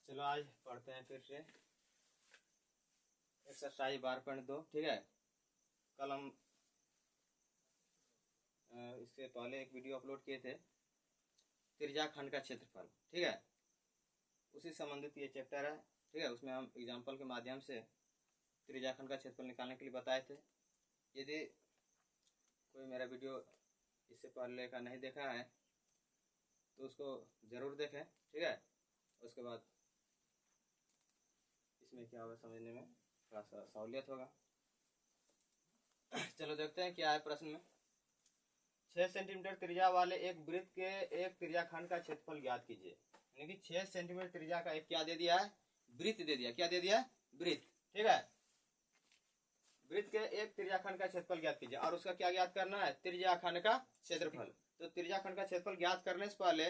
चलो आज पढ़ते हैं फिर से एक्सरसाइज 12.2। ठीक है, कल हम इससे पहले एक वीडियो अपलोड किए थे त्रिज्याखंड का क्षेत्रफल। ठीक है, उसी संबंधित ये चैप्टर है। ठीक है, उसमें हम एग्जाम्पल के माध्यम से त्रिज्याखंड का क्षेत्रफल निकालने के लिए बताए थे। यदि कोई मेरा वीडियो इससे पहले का नहीं देखा है तो उसको ज़रूर देखें। ठीक है, उसके बाद इसमें क्या होगा समझने में थोड़ा सा सहूलियत होगा। चलो देखते हैं क्या है प्रश्न में। 6 सेंटीमीटर त्रिज्या वाले एक वृत्त के एक त्रिज्याखंड का क्षेत्रफल ज्ञात कीजिए। यानी कि 6 सेंटीमीटर त्रिज्या का एक क्या दे दिया है, वृत्त दे दिया। क्या दे दिया? वृत्त। ठीक है, वृत्त के एक त्रिज्याखंड का क्षेत्रफल ज्ञात कीजिए और उसका क्या ज्ञात करना है? त्रिज्याखंड का क्षेत्रफल। तो त्रिज्याखंड का क्षेत्रफल ज्ञात करने से पहले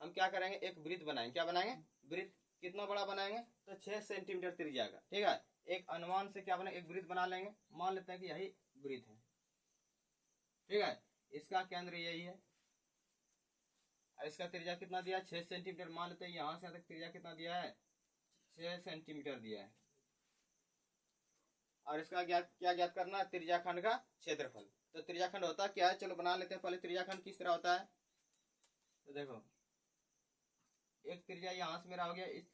हम क्या करेंगे, एक वृत्त बनाएंगे। क्या बनाएंगे? वृत्त। कितना बड़ा बनाएंगे? तो 6 सेंटीमीटर त्रिज्या का। ठीक है, एक अनुमान से क्या बने, एक वृत्त बना लेंगे। मान लेते हैं कि यही वृत्त है। ठीक है, इसका केंद्र यही है और इसका त्रिज्या कितना दिया? 6 सेंटीमीटर। मान लेते हैं यहां से तक त्रिज्या कितना दिया है? 6 सेंटीमीटर दिया है। और इसका क्या ज्ञात करना है? त्रिज्याखंड का क्षेत्रफल। तो त्रिज्याखंड होता क्या है, चलो बना लेते हैं पहले। त्रिज्याखंड किस तरह होता है तो देखो, एक त्रिज्या यहां से मेरा हो गया, इस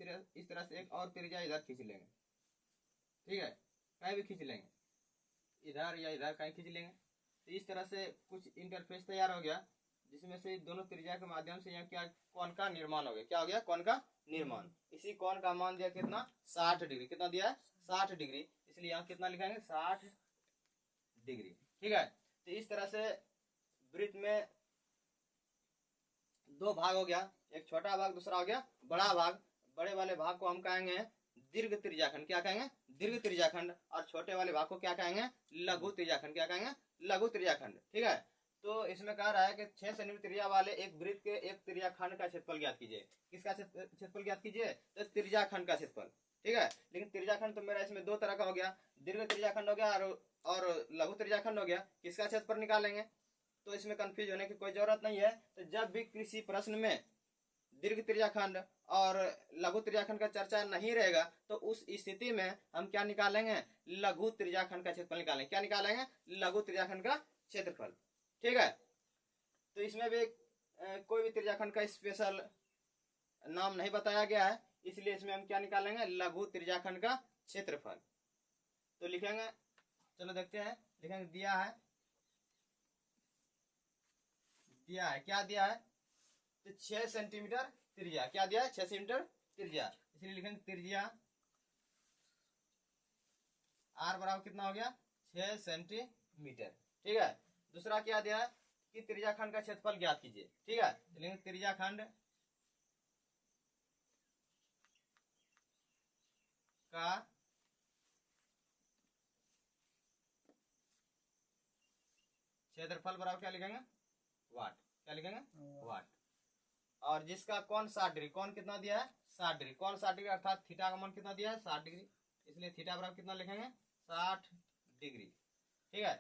तरह से एक और त्रिज्या इधर खींच लेंगे। ठीक है, कहीं भी खींच लेंगे, इधर या इधर कहीं खींच लेंगे। तो इस तरह से कुछ इंटरफेस तैयार हो गया जिसमें से दोनों त्रिज्या के माध्यम से यहाँ क्या कोण का निर्माण हो गया। क्या हो गया? कोण का निर्माण। इसी कोण का मान दिया कितना? 60 डिग्री। कितना दिया है? 60 डिग्री। इसलिए यहाँ कितना लिखेंगे? 60 डिग्री। ठीक है, तो इस तरह से वृत्त में दो भाग हो गया, एक छोटा भाग, दूसरा हो गया बड़ा भाग। बड़े वाले भाग को हम कहेंगे दीर्घ त्रिज्याखंड। क्या कहेंगे? दीर्घ त्रिज्याखंड। और छोटे वाले भाग को क्या कहेंगे? लघु त्रिज्याखंड। क्या कहेंगे? लघु त्रिज्याखंड। ठीक है, तो इसमें कह रहा है कि 6 सेंटीमीटर त्रिज्या वाले एक वृत्त के एक त्रिज्याखंड का क्षेत्रफल ज्ञात कीजिए। किसका क्षेत्रफल ज्ञात कीजिए? तो त्रिज्याखंड का क्षेत्रफल। ठीक है, लेकिन त्रिज्याखंड तो मेरा इसमें दो तरह का हो गया, दीर्घ त्रिज्याखंड हो गया और लघु त्रिज्याखंड हो गया। किसका क्षेत्रफल निकालेंगे? तो इसमें कंफ्यूज होने की कोई जरूरत नहीं है। तो जब भी किसी प्रश्न में दीर्घ त्रिज्याखंड और लघु त्रिज्याखंड का चर्चा नहीं रहेगा तो उस स्थिति में हम क्या निकालेंगे? लघु त्रिज्याखंड का क्षेत्रफल निकालेंगे। क्या निकालेंगे? लघु त्रिज्याखंड का क्षेत्रफल। ठीक है, तो इसमें भी कोई भी त्रिज्याखंड का स्पेशल नाम नहीं बताया गया है, इसलिए इसमें हम क्या निकालेंगे? लघु त्रिज्याखंड का क्षेत्रफल। तो लिखेंगे, चलो देखते हैं, लिखेंगे दिया है क्या दिया है? तो 6 सेंटीमीटर त्रिज्या। क्या दिया है? 6 सेंटीमीटर त्रिज्या। इसलिए लिखेंगे त्रिज्या आर बराबर कितना हो गया? 6 सेंटीमीटर। ठीक है, दूसरा क्या दिया है कि त्रिज्याखंड का क्षेत्रफल ज्ञात कीजिए। ठीक है, लिखेंगे त्रिज्याखंड का क्षेत्रफल बराबर क्या लिखेंगे? वाट। क्या लिखेंगे? वाट। और जिसका कोण 60 डिग्री। कोण कितना दिया है? 60 डिग्री। कोण 60 डिग्री अर्थात थीटा का मान कितना दिया है? 60 डिग्री। इसलिए थीटा बराबर कितना लिखेंगे? 60 डिग्री। ठीक है,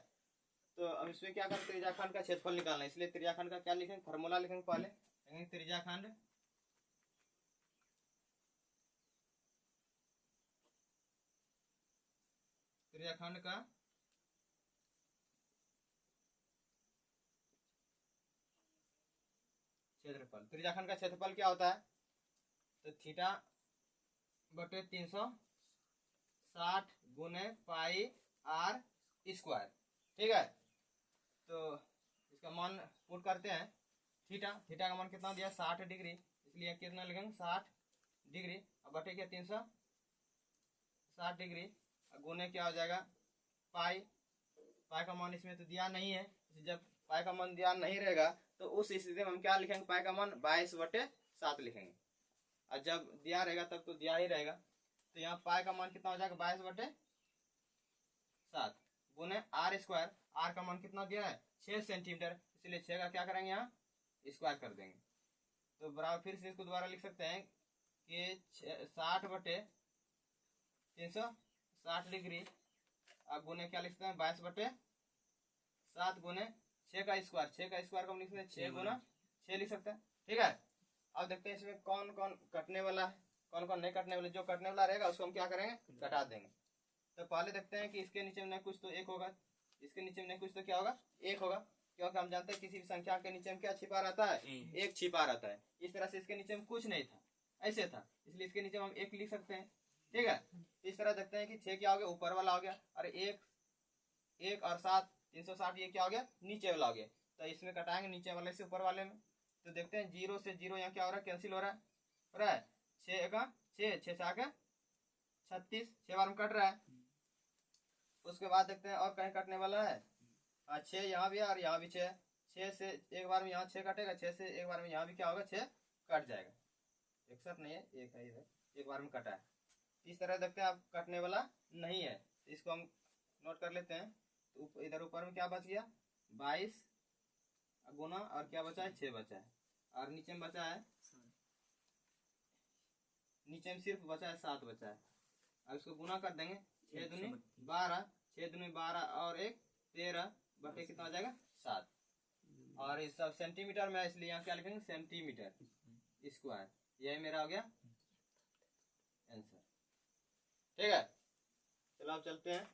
तो अब इसमें क्या करें? त्रिज्याखंड का क्षेत्रफल निकालना है, इसलिए त्रिज्याखंड का क्या लिखेंगे? फॉर्मूला लिखेंगे पहले। लिखेंगे त्रिज्याखंड का क्षेत्रफल। त्रिज्याखंड का क्षेत्रफल क्या होता है? तो थीटा बटे 360 गुने पाई आर स्क्वायर। ठीक है, तो इसका मान पुट करते हैं। थीटा का मान कितना दिया? 60 डिग्री। इसलिए कितना लिखेंगे? 60 डिग्री। अब बटे क्या? 360 डिग्री। गुने क्या हो जाएगा? पाई का मान इसमें तो दिया नहीं है। जब पाई का मान दिया नहीं रहेगा तो उस स्थिति में हम क्या लिखेंगे? पाई का मान 22/7 लिखेंगे। और जब दिया रहेगा तब तो दिया ही रहेगा। तो यहाँ पाई का मान कितना हो जाएगा? 22/7 गुने आर स्क्वायर। आर का मान कितना दिया है? 6 सेंटीमीटर। इसलिए 6 का क्या करेंगे? यहाँ स्क्वायर कर देंगे। तो बराबर फिर से इसको दोबारा लिख सकते हैं कि 60/360 डिग्री अब गुने क्या लिख सकते हैं? 22/7 गुने 6 का स्क्वायर। 6 का स्क्वायर को हम लिख सकते हैं 6 गुना 6 लिख सकते हैं। ठीक है, अब देखते हैं इसमें कौन कौन कटने वाला है। कौन कौन नहीं कटने वाले, जो कटने वाला रहेगा उसको हम क्या करेंगे, कटा देंगे। तो पहले देखते हैं कि इसके नीचे में नहीं कुछ तो एक होगा, इसके नीचे में नहीं कुछ तो क्या होगा, एक होगा, क्योंकि हम जानते हैं किसी भी संख्या के नीचे में क्या छिपा रहता है, एक छिपा रहता है। इस तरह से इसके नीचे में कुछ नहीं था, ऐसे था, इसलिए इसके नीचे में हम एक लिख सकते हैं। ठीक है, इस तरह देखते हैं कि 6 क्या हो गया, ऊपर वाला हो गया, और एक और 7 360 ये क्या हो गया, नीचे वाला हो गया। तो इसमें कटाएंगे नीचे वाले से ऊपर वाले में। तो देखते हैं 0 से 0 यहाँ क्या हो रहा है, कैंसिल हो रहा है। 6 का 6 6 से आके 36, 6 बार में कट रहा है। उसके बाद देखते हैं और कहीं कटने वाला है, 6 यहाँ भी है और यहाँ भी 6, 6 से एक बार में यहाँ 6 कटेगा, 6 से एक बार में यहाँ भी क्या होगा, 6 कट जाएगा। 61 नहीं है, एक है, इधर एक बार में कटा है। इस तरह देखते हैं अब कटने वाला नहीं है, इसको हम नोट कर लेते हैं। तो इधर ऊपर में क्या बच गया, 22 गुना और क्या बचा है, 6 बचा है, और नीचे में बचा है, नीचे में सिर्फ बचा है 7 बचा है। अब इसको गुना कर देंगे, 6 दूनी 12, 6 दूनी 12 और 1 13 बटे कितना हो जाएगा, 7। और इस सब सेंटीमीटर में, इसलिए यहाँ क्या लिखेंगे, सेंटीमीटर स्क्वायर। यही मेरा हो गया आंसर। ठीक है, चलो अब चलते हैं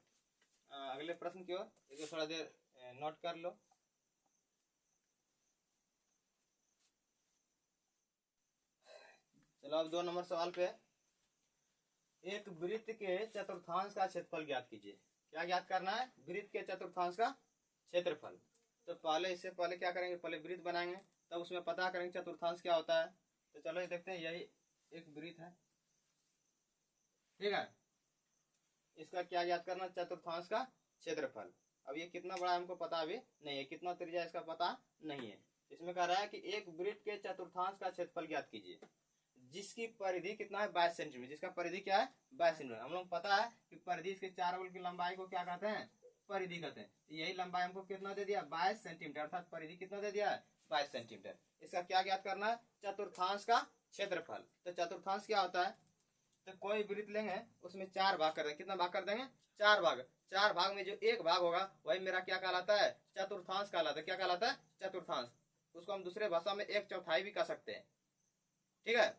अगले प्रश्न की ओर। इसको थोड़ा देर नोट कर लो। चलो अब 2 नंबर सवाल पे, एक वृत्त के चतुर्थांश का क्षेत्रफल ज्ञात कीजिए। क्या ज्ञात करना है, वृत्त के चतुर्थांश का क्षेत्रफल। तो पहले इससे पहले क्या करेंगे, पहले वृत्त बनाएंगे, तब उसमें पता करेंगे चतुर्थांश क्या होता है। तो चलो ये देखते हैं, यही एक वृत्त है, ठीक है, इसका क्या ज्ञात करना, चतुर्थांश का क्षेत्रफल। अब ये कितना बड़ा हमको पता अभी नहीं है, कितना त्रिज्या इसका पता नहीं है। इसमें कह रहा है कि एक वृत्त के चतुर्थांश का क्षेत्रफल ज्ञात कीजिए, जिसकी परिधि कितना है, 22 सेंटीमीटर। जिसका परिधि क्या है, 22 सेंटीमीटर। हम लोग पता है कि परिधि इसके 4 अंगुल की लंबाई को क्या कहते हैं, परिधि कहते हैं। यही लंबाई हमको कितना दे दिया, 22 सेंटीमीटर, अर्थात परिधि कितना दे दिया है, 22 सेंटीमीटर। इसका क्या ज्ञात करना है, चतुर्थांश का क्षेत्रफल। तो चतुर्थांश क्या होता है, तो कोई वृत्त लेंगे, उसमें 4 भाग कर देंगे। कितना भाग कर देंगे, 4 भाग। 4 भाग में जो एक भाग होगा वही मेरा क्या कहलाता है, चतुर्थांश कहलाता है। क्या कहलाता है, चतुर्थांश। उसको हम दूसरे भाषा में 1/4 भी कह सकते हैं। ठीक है,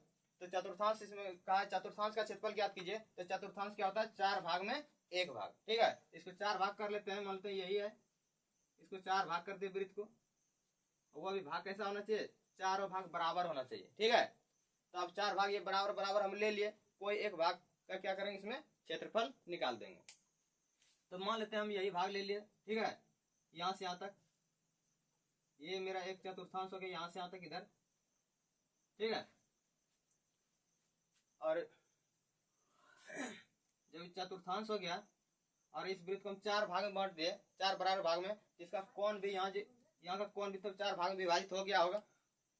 तो चतुर्थांश इसमें कहा, चतुर्थांश का क्षेत्रफल ज्ञात कीजिए। तो चतुर्थांश क्या होता है, 4 भाग में एक भाग। ठीक है, इसको 4 भाग कर लेते हैं, मानते हैं यही है, इसको 4 भाग कर दे वृत्त को। वो भी भाग कैसा होना चाहिए, चारों भाग बराबर होना चाहिए। ठीक है, तो अब 4 भाग ये बराबर बराबर हम ले लिए, कोई एक भाग का क्या करेंगे, इसमें क्षेत्रफल निकाल देंगे। तो मान लेते हैं हम यही भाग ले लिए। ठीक है, यहाँ से यहाँ तक ये मेरा एक चतुर्थांश हो गया, यहाँ से यहाँ तक इधर। ठीक है, और जब चतुर्थांश हो गया और इस वृत्त को हम 4 भाग में बांट दिए, 4 बराबर भाग में, जिसका कोण भी यहाँ का कोण भी तो 4 भाग में विभाजित हो गया होगा,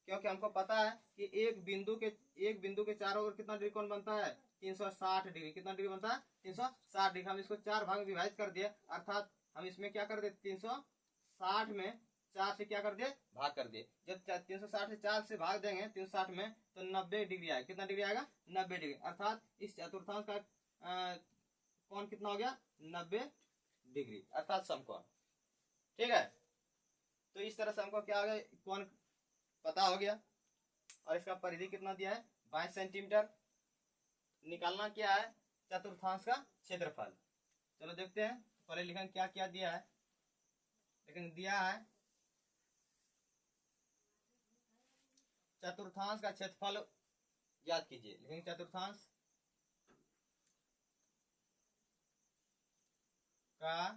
क्योंकि हमको पता है कि एक बिंदु के चारों ओर कितना डिग्री कोण बनता है, 360 डिग्री। कितना डिग्री बनता है, 360 डिग्री। हम इसको 4 भाग में विभाजित कर दिए, अर्थात हम इसमें क्या कर दिए, 360 में 4 से क्या कर दिए, भाग कर दिए। जब 360 से 4 से भाग देंगे 360 में, तो 90 डिग्री आएगा। कितना डिग्री आएगा, 90 डिग्री। अर्थात इस चतुर्थांश का कोण कितना हो गया, 90 डिग्री, अर्थात समकोण। ठीक है, तो इस तरह से हमको क्या हो गया, कोण पता हो गया, और इसका परिधि कितना दिया है, 22 सेंटीमीटर। निकालना क्या है, चतुर्थांश का क्षेत्रफल। चलो देखते हैं, पहले लिखेंगे क्या क्या दिया है। लेकिन दिया है चतुर्थांश का क्षेत्रफल ज्ञात कीजिए। लेकिन चतुर्थांश का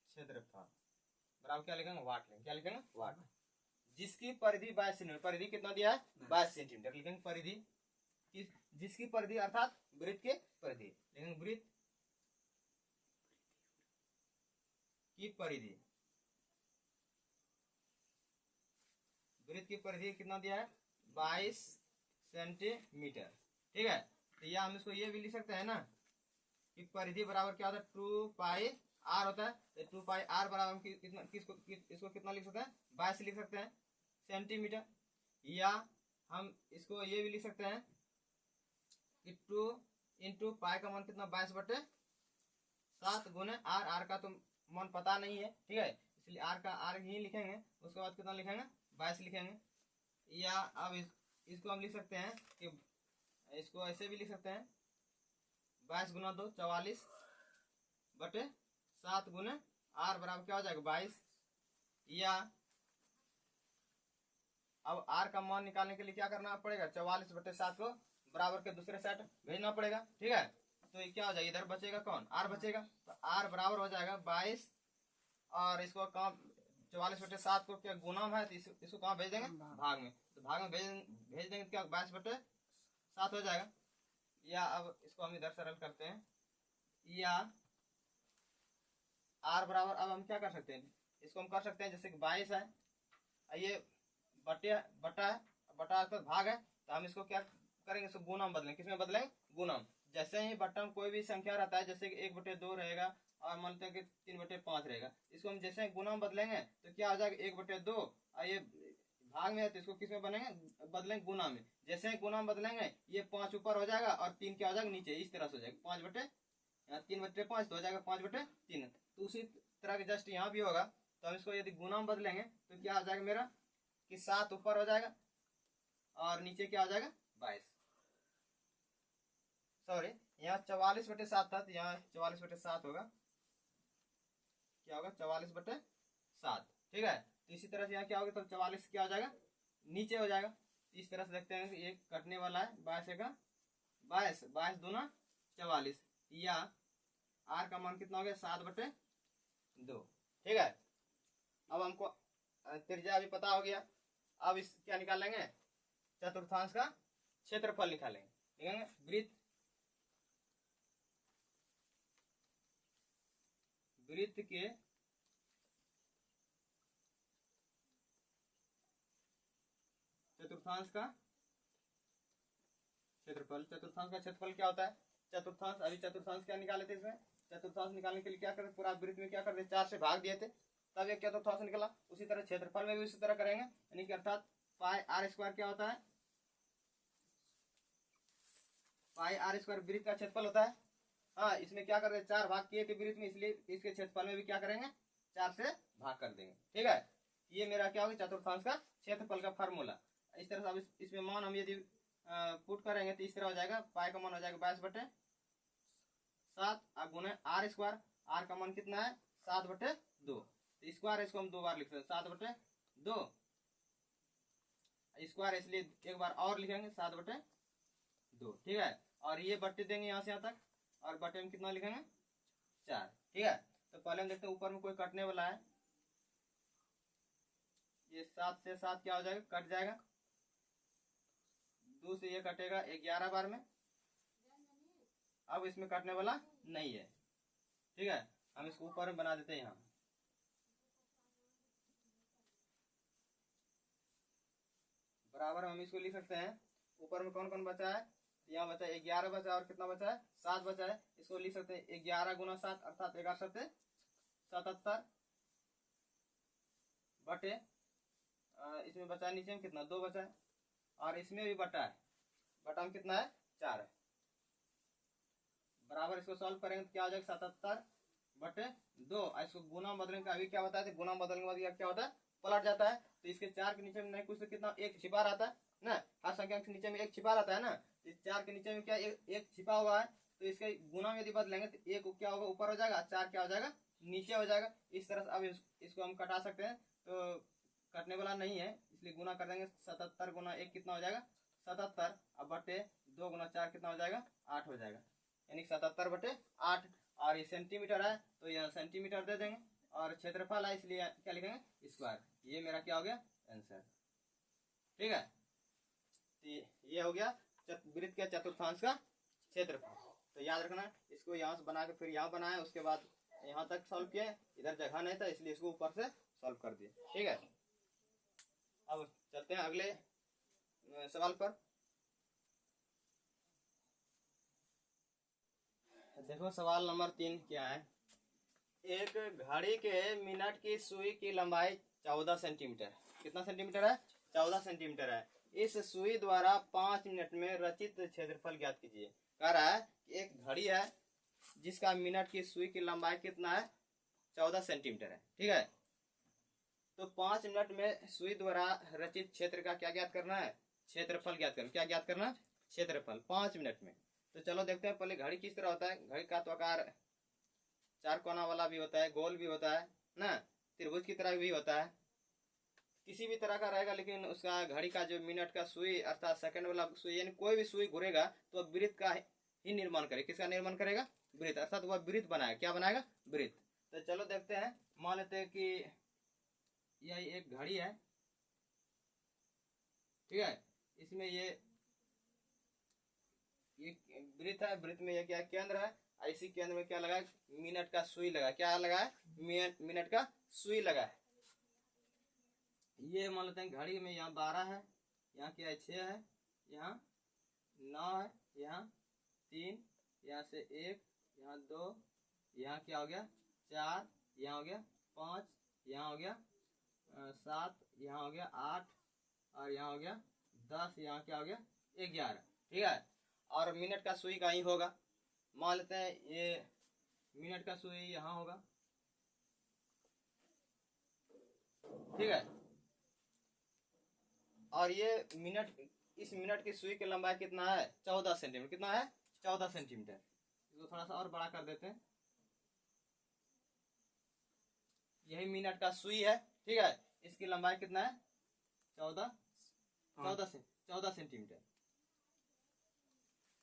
क्षेत्रफल बराबर क्या लिखेंगे, वाट लेंगे। क्या लिखेंगे, वाट। जिसकी परिधि 22 सेंटीमीटर, परिधि कितना दिया है, 22 सेंटीमीटर। लिखेंगे परिधि, जिसकी परिधि अर्थात वृत्त के परिधि। लेकिन वृत्त की परिधि, वृत्त की परिधि कितना दिया है, 22 सेंटीमीटर। ठीक है, तो या हम इसको ये भी लिख सकते हैं ना कि परिधि बराबर क्या होता है, 2 पाई आर होता है। तो 2 पाई आर बराबर हम इसको कितना लिख सकते हैं, 22 लिख सकते हैं सेंटीमीटर। या हम इसको ये भी लिख सकते हैं कि 2 इंटू पाई का मान कितना, 22/7 गुने आर का तो मान पता नहीं है। ठीक है, इसलिए आर का आर ही लिखेंगे, उसके बाद कितना लिखेंगे, 22 लिखेंगे। या अब इसको हम लिख सकते हैं कि इसको ऐसे भी लिख सकते हैं 22 गुना 2 44 बटे 7 गुने आर बराबर क्या हो जाएगा 22। या अब आर का मान निकालने के लिए क्या करना पड़ेगा 44 बटे 7 को बराबर के दूसरे सेट भेजना पड़ेगा। ठीक है, तो ये क्या हो जाएगा इधर बचेगा कौन आर बचेगा, तो आर बराबर हो जाएगा 22 और इसको कहाँ 44 बटे 7 को क्या गुना है तो इसको कहाँ भेज देंगे भाग में, तो भाग में भेज देंगे तो क्या 22 बटे 7 हो जाएगा। या अब इसको हम इधर सरल करते हैं, या आर बराबर अब हम क्या कर सकते हैं इसको हम कर सकते हैं जैसे कि 22 है ये बटा है बटा तो भाग है, तो हम इसको क्या करेंगे इसको गुना में बदलेंगे, किसमें बदलेंगे गुना में। जैसे ही बटा में कोई भी संख्या रहता है जैसे कि 1/2 रहेगा और मानते हैं कि 3/5 रहेगा, इसको हम जैसे गुना में बदलेंगे तो क्या हो जाएगा 1/2 और ये भाग में है तो इसको किस में बनेंगे बदलेंगे गुना में। जैसे ही गुना में बदलेंगे ये 5 ऊपर हो जाएगा और 3 क्या हो जाएगा नीचे, इस तरह से हो जाएगा 3/5 तो हो जाएगा 5/3। तो उसी तरह के जस्ट यहाँ भी होगा, तो हम इसको यदि गुना में बदलेंगे तो क्या हो जाएगा मेरा कि 7 ऊपर हो जाएगा और नीचे क्या हो जाएगा 22। सॉरी यहाँ 44/7 था तो यहाँ 44/7 होगा, क्या होगा 44/7। ठीक है, तो इसी तरह से यहाँ क्या होगा तो 44 क्या हो जाएगा नीचे हो जाएगा। इस तरह से देखते हैं कि एक कटने वाला है 22 का 22 दूना 44, या आर का मान कितना हो गया 7/2। ठीक है, अब हमको त्रिज्या भी पता हो गया, अब इस क्या निकालेंगे चतुर्थांश का क्षेत्रफल निकालेंगे। लिखेंगे वृत्त के चतुर्थांश का क्षेत्रफल। चतुर्थांश का क्षेत्रफल क्या होता है चतुर्थांश, अभी चतुर्थांश क्या निकाले थे इसमें, चतुर्थांश निकालने के लिए क्या करते पूरा वृत्त में क्या करते 4 से भाग दिए थे तब एक चतुर्थांश निकला। उसी तरह क्षेत्रफल में भी उसी तरह करेंगे, यानी कि अर्थात पाई आर स्क्वायर क्या होता है पाई आर स्क्वायर वृत्त का क्षेत्रफल होता है। हाँ, इसमें क्या कर रहे 4 भाग किए थे वृत्त में, इसलिए इसके क्षेत्रफल में भी क्या करेंगे 4 से भाग कर देंगे। ठीक है, ये मेरा क्या होगा चतुर्थांश का क्षेत्रफल का फार्मूला। इस तरह से अब इसमें मान हम यदि पुट करेंगे तो इस तरह हो जाएगा पाई का मान हो जाएगा 22/7 और गुना आर स्क्वायर, आर का मान कितना है 7/2, तो स्क्वायर इसको हम 2 बार लिख सकते हैं 7/2 स्क्वायर, इसलिए एक बार और लिखेंगे 7/2। ठीक है, और ये बट्टे देंगे यहाँ से यहाँ तक और बटे में कितना लिखेंगे 4। ठीक है, तो पहले हम देखते हैं ऊपर में कोई कटने वाला है, ये 7 से 7 क्या हो जाएगा कट जाएगा, 2 से ये कटेगा 11 बार में, अब इसमें कटने वाला नहीं है। ठीक है, हम इसको ऊपर में बना देते हैं यहाँ, बराबर हम इसको लिख सकते हैं ऊपर में कौन कौन बचा है, यहाँ बचा 11 बचा और कितना बचा है 7 बचा है, इसको लिख सकते हैं 11 गुना 7 अर्थात 11×7 = 77 बटे इसमें बचा है नीचे में कितना 2 बचा है और इसमें भी बटा है, बटा में कितना है 4 है, बराबर इसको सॉल्व करेंगे तो क्या हो जाएगा 77/2। इसको गुना बदलेंगे, अभी क्या बताया था गुना बदलने के बाद क्या होता है पलट जाता है, तो इसके 4 के नीचे में नहीं कुछ तो कितना 1 छिपा रहता है ना, हर संख्या के नीचे में 1 छिपा रहता है ना, तो 4 के नीचे में क्या एक छिपा हुआ है, तो इसके गुना में यदि बदलेंगे तो 1 क्या होगा ऊपर हो जाएगा 4 क्या हो जाएगा नीचे हो जाएगा। इस तरह से अब इसको हम कटा सकते हैं, तो कटने वाला नहीं है इसलिए गुना कर देंगे 77 गुना 1 कितना हो जाएगा 77 अब बटे 2 गुना 4 कितना हो जाएगा 8 हो जाएगा, यानी 77/8। और ये सेंटीमीटर है तो यहाँ सेंटीमीटर दे देंगे और क्षेत्रफल है इसलिए क्या लिखेंगे स्क्वायर। ये मेरा क्या हो गया आंसर। ठीक है, तो ये हो गया वृत्त के चतुर्थांश का क्षेत्रफल। तो याद रखना इसको यहाँ से बना के फिर यहाँ बनाए, उसके बाद यहाँ तक सॉल्व किए, इधर जगह नहीं था इसलिए इसको ऊपर से सॉल्व कर दिए। ठीक है, अब चलते हैं अगले सवाल पर। देखो सवाल नंबर 3 क्या है, एक घड़ी के मिनट की सुई की लंबाई 14 सेंटीमीटर, कितना सेंटीमीटर है 14 सेंटीमीटर है, इस सुई द्वारा 5 मिनट में रचित क्षेत्रफल ज्ञात कीजिए। कह रहा है कि एक घड़ी है जिसका मिनट की सुई की लंबाई कितना है 14 सेंटीमीटर है। ठीक है, तो 5 मिनट में सुई द्वारा रचित क्षेत्र का क्या ज्ञात करना है, क्षेत्रफल ज्ञात करना। क्या ज्ञात करना, क्षेत्रफल 5 मिनट में। तो चलो देखते हैं पहले घड़ी किस तरह होता है। घड़ी का तो आकार 4 कोना वाला भी होता है, गोल भी होता है ना, त्रिभुज की तरह भी होता है, किसी भी तरह का रहेगा। लेकिन उसका घड़ी का जो मिनट का सुई अर्थात सेकंड वाला सुई, यानी कोई भी सुई घूरेगा तो वृत्त का ही निर्माण करेगा। किसका निर्माण करेगा, वृत्त, अर्थात वह वृत्त बनाएगा। क्या बनाएगा, वृत्त। तो चलो देखते हैं, मान लेते हैं कि यह एक घड़ी है, ठीक है, इसमें ये वृत्त है, वृत्त में ये क्या केंद्र है, इसी केंद्र में क्या लगा है, मिनट का सुई लगा। क्या लगा है, मिनट का सुई लगा है। ये मान लेते हैं घड़ी में यहाँ 12 है, यहाँ क्या है 6 है, यहाँ 9 है, यहाँ 3, यहाँ से 1, यहाँ 2, यहाँ क्या हो गया 4, यहाँ हो गया 5, यहाँ हो गया 7, यहाँ हो गया 8 और यहाँ हो गया 10, यहाँ क्या हो गया 11, ठीक है। और मिनट का सुई कहीं होगा, मान लेते हैं ये मिनट का सुई यहाँ होगा, ठीक है। और ये मिनट, इस मिनट की सुई की लंबाई कितना है, 14 सेंटीमीटर। कितना है, 14 सेंटीमीटर। इसको थोड़ा सा और बड़ा कर देते हैं। यही मिनट का सुई है, ठीक है, इसकी लंबाई कितना है, 14 सेंटीमीटर,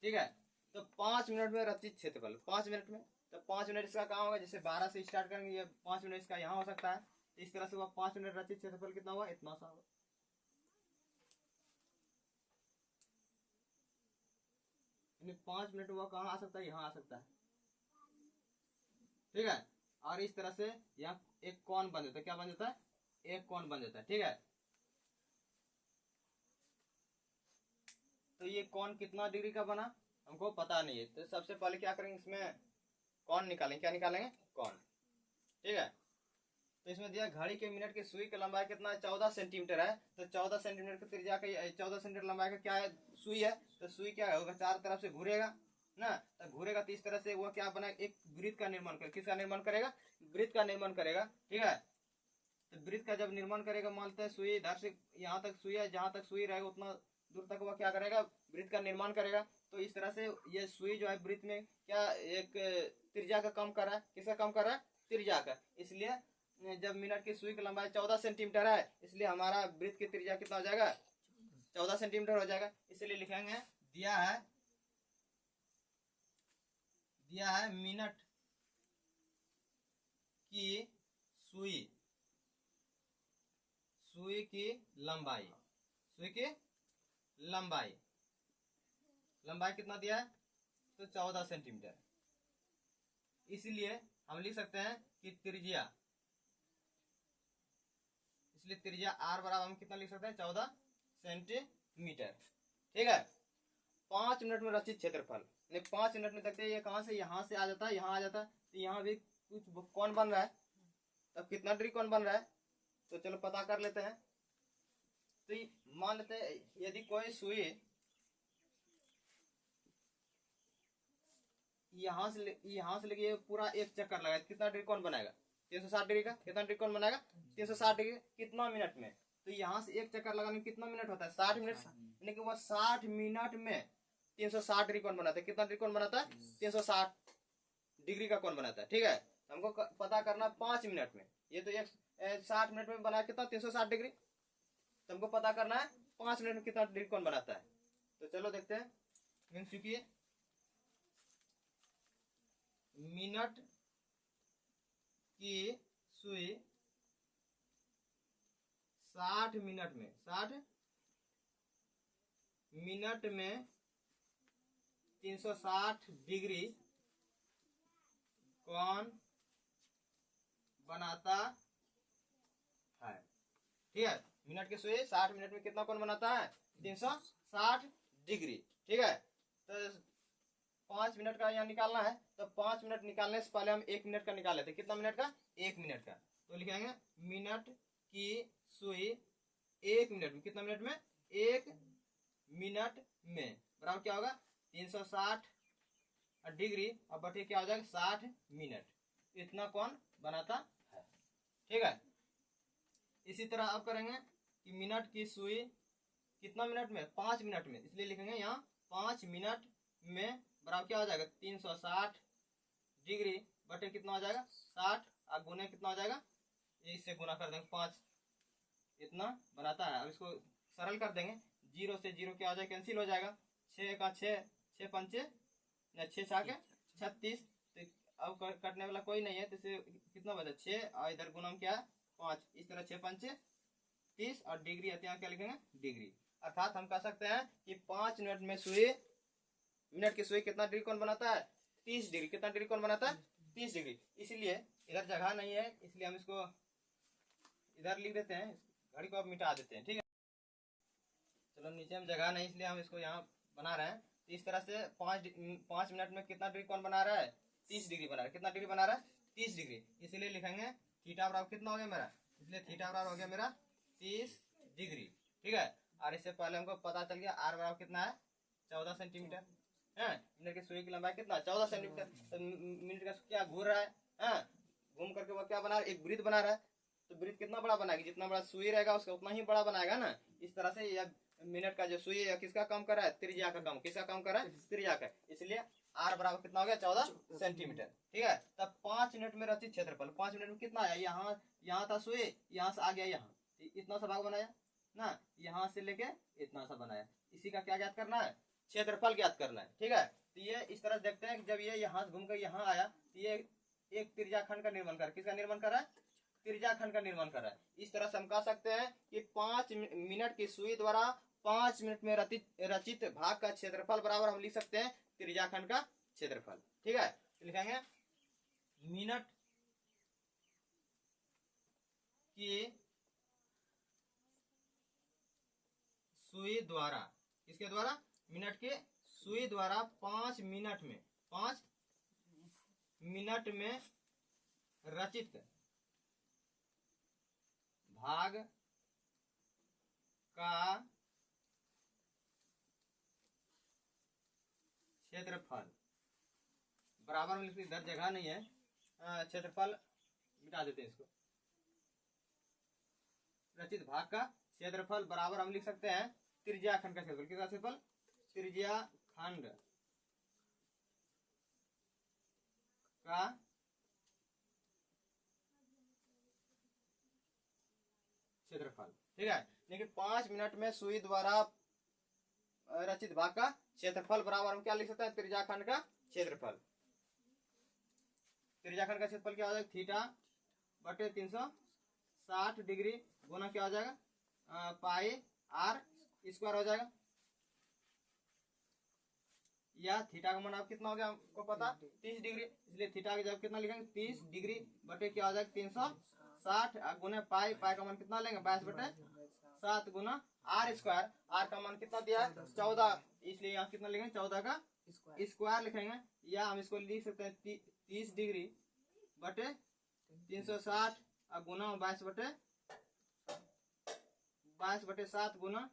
ठीक है। तो 5 मिनट में रचित क्षेत्रफल, 5 मिनट में, तो 5 मिनट इसका कहाँ होगा, जैसे 12 से स्टार्ट करेंगे, ये 5 मिनट इसका यहाँ हो सकता है। इस तरह से वह 5 मिनट रचित क्षेत्रफल कितना हुआ, इतना सा होगा। 5 मिनट वह कहाँ आ सकता है, यहाँ आ सकता है, ठीक है। और इस तरह से यहाँ एक कोण बन जाता है। क्या बन जाता है, एक कोण बन जाता है, ठीक है। तो ये कोण कितना डिग्री का बना हमको पता नहीं है, तो सबसे पहले क्या करेंगे, इसमें कोण निकालेंगे। क्या निकालेंगे, कोण, ठीक है। तो इसमें दिया घड़ी के मिनट की सुई की लंबाई कितना है, 14 सेंटीमीटर है। तो 14 सेंटीमीटर की त्रिज्या का 14 सेंटीमीटर लंबाई का क्या है, सुई है। तो सुई क्या होगा, चार तरफ से घूरेगा ना, तो घूरेगा तो इस तरह से वो क्या बना, एक वृत्त का निर्माण करेगा। किसका निर्माण करेगा, वृत्त का निर्माण करेगा, ठीक है। तो वृत्त का जब निर्माण करेगा, मानते हैं सुई इधर से यहाँ तक सुई है, जहां तक सुई रहेगा उतना दूर तक वह क्या करेगा, वृत्त का निर्माण करेगा। तो इस तरह से ये सुई जो है वृत्त में क्या एक त्रिज्या का कम कर रहा है। किसका कम कर रहा है, त्रिज्या का। इसलिए जब मिनट की सुई की लंबाई 14 सेंटीमीटर है, इसलिए हमारा वृत्त की त्रिज्या कितना हो जाएगा, 14 सेंटीमीटर हो जाएगा। इसलिए लिखेंगे दिया है मिनट की सुई की लंबाई, लंबाई कितना दिया है, तो 14 सेंटीमीटर। इसलिए हम लिख सकते हैं कि त्रिज्या, इसलिए त्रिज्या आर बराबर हम कितना लिख सकते हैं, 14 सेंटीमीटर, ठीक है। 5 मिनट में रचित क्षेत्रफल, 5 मिनट में देखते हैं ये कहां से, यहाँ से आ जाता है, यहाँ आ जाता है, तो यहाँ भी कुछ कौन बन रहा है, तब कितना डिग्री कौन बन रहा है, तो चलो पता कर लेते हैं। तो मान लेते हैं यदि कोई सुई यहाँ से लेके पूरा एक चक्कर लगाए, कितना डिग्री कौन बनाएगा, 360 डिग्री का। कितना डिग्री कौन बनाएगा, 360 डिग्री। कितना मिनट में, तो यहाँ से एक चक्कर लगाने में कितना मिनट होता है, 60 मिनट, यानी कि वह 60 मिनट में 360 डिग्री कौन बनाता है। कितना डिग्री कौन बनाता है, 360 डिग्री का कौन बनाता है, ठीक है। हमको पता करना 5 मिनट में, ये तो 60 मिनट में बना कितना, 360 डिग्री। तो हमको पता करना है 5 मिनट में कितना डिग्री कौन बनाता है। तो चलो देखते हैं, चूंकि मिनट की सुई 60 मिनट में 360 डिग्री कौन बनाता है, ठीक है। मिनट की सुई 60 मिनट में कितना कौन बनाता है, 360 डिग्री, ठीक है। तो 5 मिनट का यहाँ निकालना है, तो 5 मिनट निकालने से पहले हम 1 मिनट का निकाल लेते हैं। कितना मिनट का, 1 मिनट का। तो लिखेंगे मिनट की सुई 1 मिनट में, कितना मिनट में, 1 मिनट में बराबर क्या होगा, 360 डिग्री और बटे क्या हो जाएगा, 60 मिनट। इतना कौन बनाता है, ठीक है। इसी तरह अब करेंगे कि मिनट की सुई कितना मिनट में, 5 मिनट में, इसलिए लिखेंगे यहाँ 5 मिनट में बराबर क्या हो जाएगा 360 डिग्री बटे कितना हो जाएगा 60 और गुने कितना हो जाएगा, इससे गुना कर देंगे 5, इतना बनाता है। अब इसको सरल कर देंगे, 0 से 0 क्या हो जाएगा, कैंसिल हो जाएगा, 6 का 6, 6 पंचे 6 छः के 36, तो अब कटने वाला कोई नहीं है तो इसे कितना बचा 6 और इधर गुना क्या है 5, इस तरह 6 पंचे 30 और डिग्री आती है क्या लिखेंगे डिग्री। अर्थात हम कह सकते हैं कि 5 मिनट में सुई, मिनट की सुई कितना डिग्री कोण बनाता है 30 डिग्री, कितना डिग्री कोण बनाता है 30 डिग्री। इसलिए इधर जगह नहीं है इसलिए हम इसको इधर लिख देते हैं, घड़ी को अब मिटा देते हैं, ठीक है। चलो नीचे में जगह नहीं इसलिए हम इसको यहाँ बना रहे हैं। तो इस तरह से 5 मिनट में कितना डिग्री कोण बना रहा है 30 डिग्री बना रहा है, कितना डिग्री बना रहा है 30 डिग्री। इसलिए लिखेंगे थीटा बराबर कितना हो गया मेरा, इसलिए थीटा बराबर हो गया मेरा 30 डिग्री, ठीक है। और इससे पहले हमको पता चल गया आर बराबर कितना है 14 सेंटीमीटर है। मिनट की सुई की लंबाई कितना 14 सेंटीमीटर, तो मिनट का क्या घूर रहा है, घूम करके वो क्या बना रहा है एक वृत्त बना रहा है, तो वृत्त कितना बड़ा बनाएगी, जितना बड़ा सुई रहेगा उसका उतना ही बड़ा बनाएगा ना। इस तरह से यह मिनट का जो सुई है किसका काम कर रहा है, त्रिज्या का काम, किसका काम कर रहा है त्रिज्या का, इसलिए आर बराबर कितना हो गया 14 सेंटीमीटर, ठीक है। तब 5 मिनट में रचित क्षेत्रफल, 5 मिनट में कितना आया, यहाँ था सुई, यहाँ से आ गया यहाँ, इतना सा भाग बनाया ना, यहाँ से लेके इतना सा बनाया, इसी का क्या ज्ञात करना है क्षेत्रफल ज्ञात करना है, ठीक है। तो ये इस तरह देखते हैं कि जब ये यहाँ घूम कर यहाँ आया तो ये एक त्रिज्याखंड का निर्माण कर, किसका निर्माण कर रहा है त्रिज्याखंड का निर्माण कर रहा है। इस तरह से हम कह सकते हैं कि 5 मिनट की सुई द्वारा 5 मिनट में रचित भाग का क्षेत्रफल बराबर हम लिख सकते हैं त्रिज्याखंड का क्षेत्रफल, ठीक है। तो लिखेंगे मिनट की सुई द्वारा, किसके द्वारा मिनट के सुई द्वारा 5 मिनट में रचित भाग का क्षेत्रफल बराबर में, इधर जगह नहीं है, क्षेत्रफल मिटा देते हैं इसको, रचित भाग का क्षेत्रफल बराबर हम लिख सकते हैं त्रिज्याखंड का क्षेत्रफल, किसका क्षेत्रफल त्रिज्याखंड का क्षेत्रफल, ठीक है। लेकिन 5 मिनट में सुई द्वारा रचित भाग का क्षेत्रफल बराबर हम क्या लिख सकते हैं त्रिज्याखंड का क्षेत्रफल। त्रिज्याखंड का क्षेत्रफल क्या हो जाएगा थीटा बटे 360 डिग्री गुना क्या हो जाएगा पाई आर स्क्वायर हो जाएगा, या थीटा का मान आप कितना हो गया हमको पता 30 डिग्री, इसलिए थीटा की जगह कितना लिखेंगे 30 डिग्री बटे क्या हो जाएगा 360 गुने पाई, पाई का मान कितना लेंगे 22 बटे 7 गुना आर स्क्वायर, आर का मान कितना दिया है 14, इसलिए यहाँ कितना लिखेंगे 14 का स्क्वायर लिखेंगे, या हम इसको लिख सकते हैं 30 डिग्री बटे 360 गुना 22 बटे 7 गुना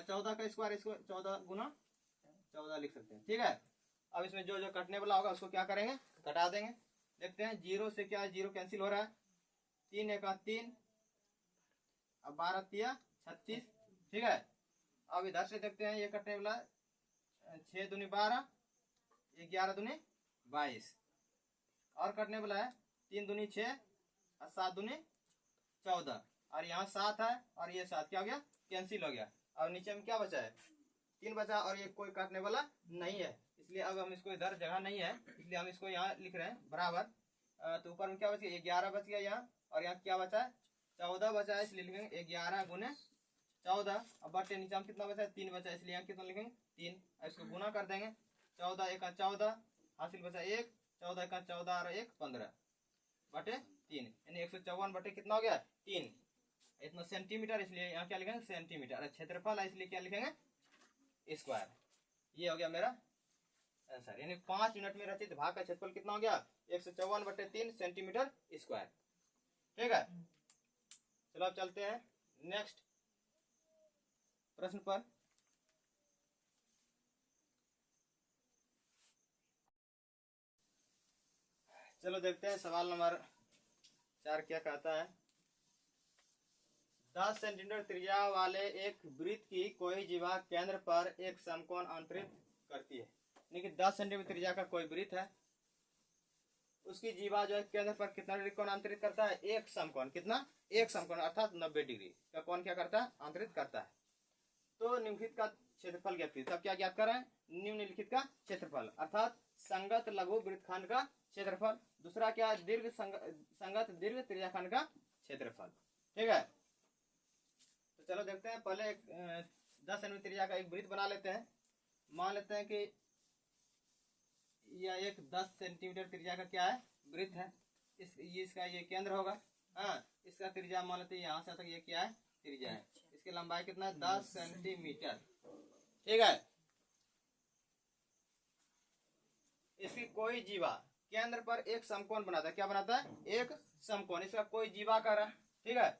14 का स्क्वायर, इसको 14 गुना 14 लिख सकते हैं, ठीक है। अब इसमें जो जो कटने वाला होगा उसको क्या करेंगे कटा देंगे। देखते हैं 0 से क्या है 0 कैंसिल हो रहा है, 3 एक 3, अब 12 तिया 36, ठीक है। अब इधर से देखते हैं ये कटने वाला 6 दूनी 12, 11 दूनी 22, और कटने वाला है 3 दूनी 6 और 7 दूनी 14, और यहाँ 7 है और ये 7 क्या हो गया कैंसिल हो गया। अब नीचे में क्या बचा है 3 बचा, और ये कोई काटने वाला नहीं है, इसलिए अब हम इसको इधर जगह नहीं है इसलिए हम इसको यहाँ लिख रहे हैं बराबर। तो ऊपर में क्या बच गया 11 बच गया यहाँ, और यहाँ क्या बचा है 14 बचा है, इसलिए लिखेंगे 11 गुने 14, अब बटे नीचे में कितना बचा है 3 बचा है, इसलिए यहाँ कितना लिखेंगे 3, इसको गुना कर देंगे 14 एक 14 हासिल बचा 1, 14 एक 14 और 1 15 बटे 3, यानी 154 बटे कितना हो गया 3, इतना सेंटीमीटर, इसलिए यहाँ क्या लिखेंगे सेंटीमीटर। क्षेत्रफल है इसलिए क्या लिखेंगे स्क्वायर। ये हो गया मेरा आंसर, यानी 5 मिनट में रचित भाग का क्षेत्रफल कितना हो गया 154 बटे 3 सेंटीमीटर स्क्वायर, ठीक है। चलो अब चलते हैं नेक्स्ट प्रश्न पर। चलो देखते हैं सवाल नंबर 4 क्या कहता है, 10 सेंटीमीटर त्रिज्या वाले एक वृत्त की कोई जीवा केंद्र पर एक समकोण अंतरित करती है। यानी कि 10 सेंटीमीटर त्रिज्या का कोई वृत्त है, उसकी जीवा जो है केंद्र पर कितना डिग्री कोण अंतरित करता है, एक समकोण। कितना, एक समकोण अर्थात 90 डिग्री का कोण क्या करता है, अंतरित करता है। तो निम्नलिखित का क्षेत्रफल ज्ञात कीजिए। तब क्या ज्ञात कर रहे हैं, निम्नलिखित का क्षेत्रफल अर्थात संगत लघु वृत्तखंड का क्षेत्रफल। दूसरा क्या है, दीर्घ संगत दीर्घ त्रिज्याखंड का क्षेत्रफल। ठीक है, तो चलो देखते हैं। पहले 10 सेंटीमीटर त्रिज्या का एक वृत्त बना लेते हैं। मान लेते हैं कि यह एक 10 सेंटीमीटर त्रिज्या का क्या है, वृत्त है। इसका ये केंद्र होगा। हाँ, इसका त्रिज्या मान लेते हैं यहाँ से तक ये क्या है, त्रिज्या है। इसकी लंबाई कितना है, 10 सेंटीमीटर। ठीक है, इसकी कोई जीवा केंद्र पर एक समकोण बनाता है। क्या बनाता है, एक समकोण। इसका कोई जीवा कर रहा है। ठीक है,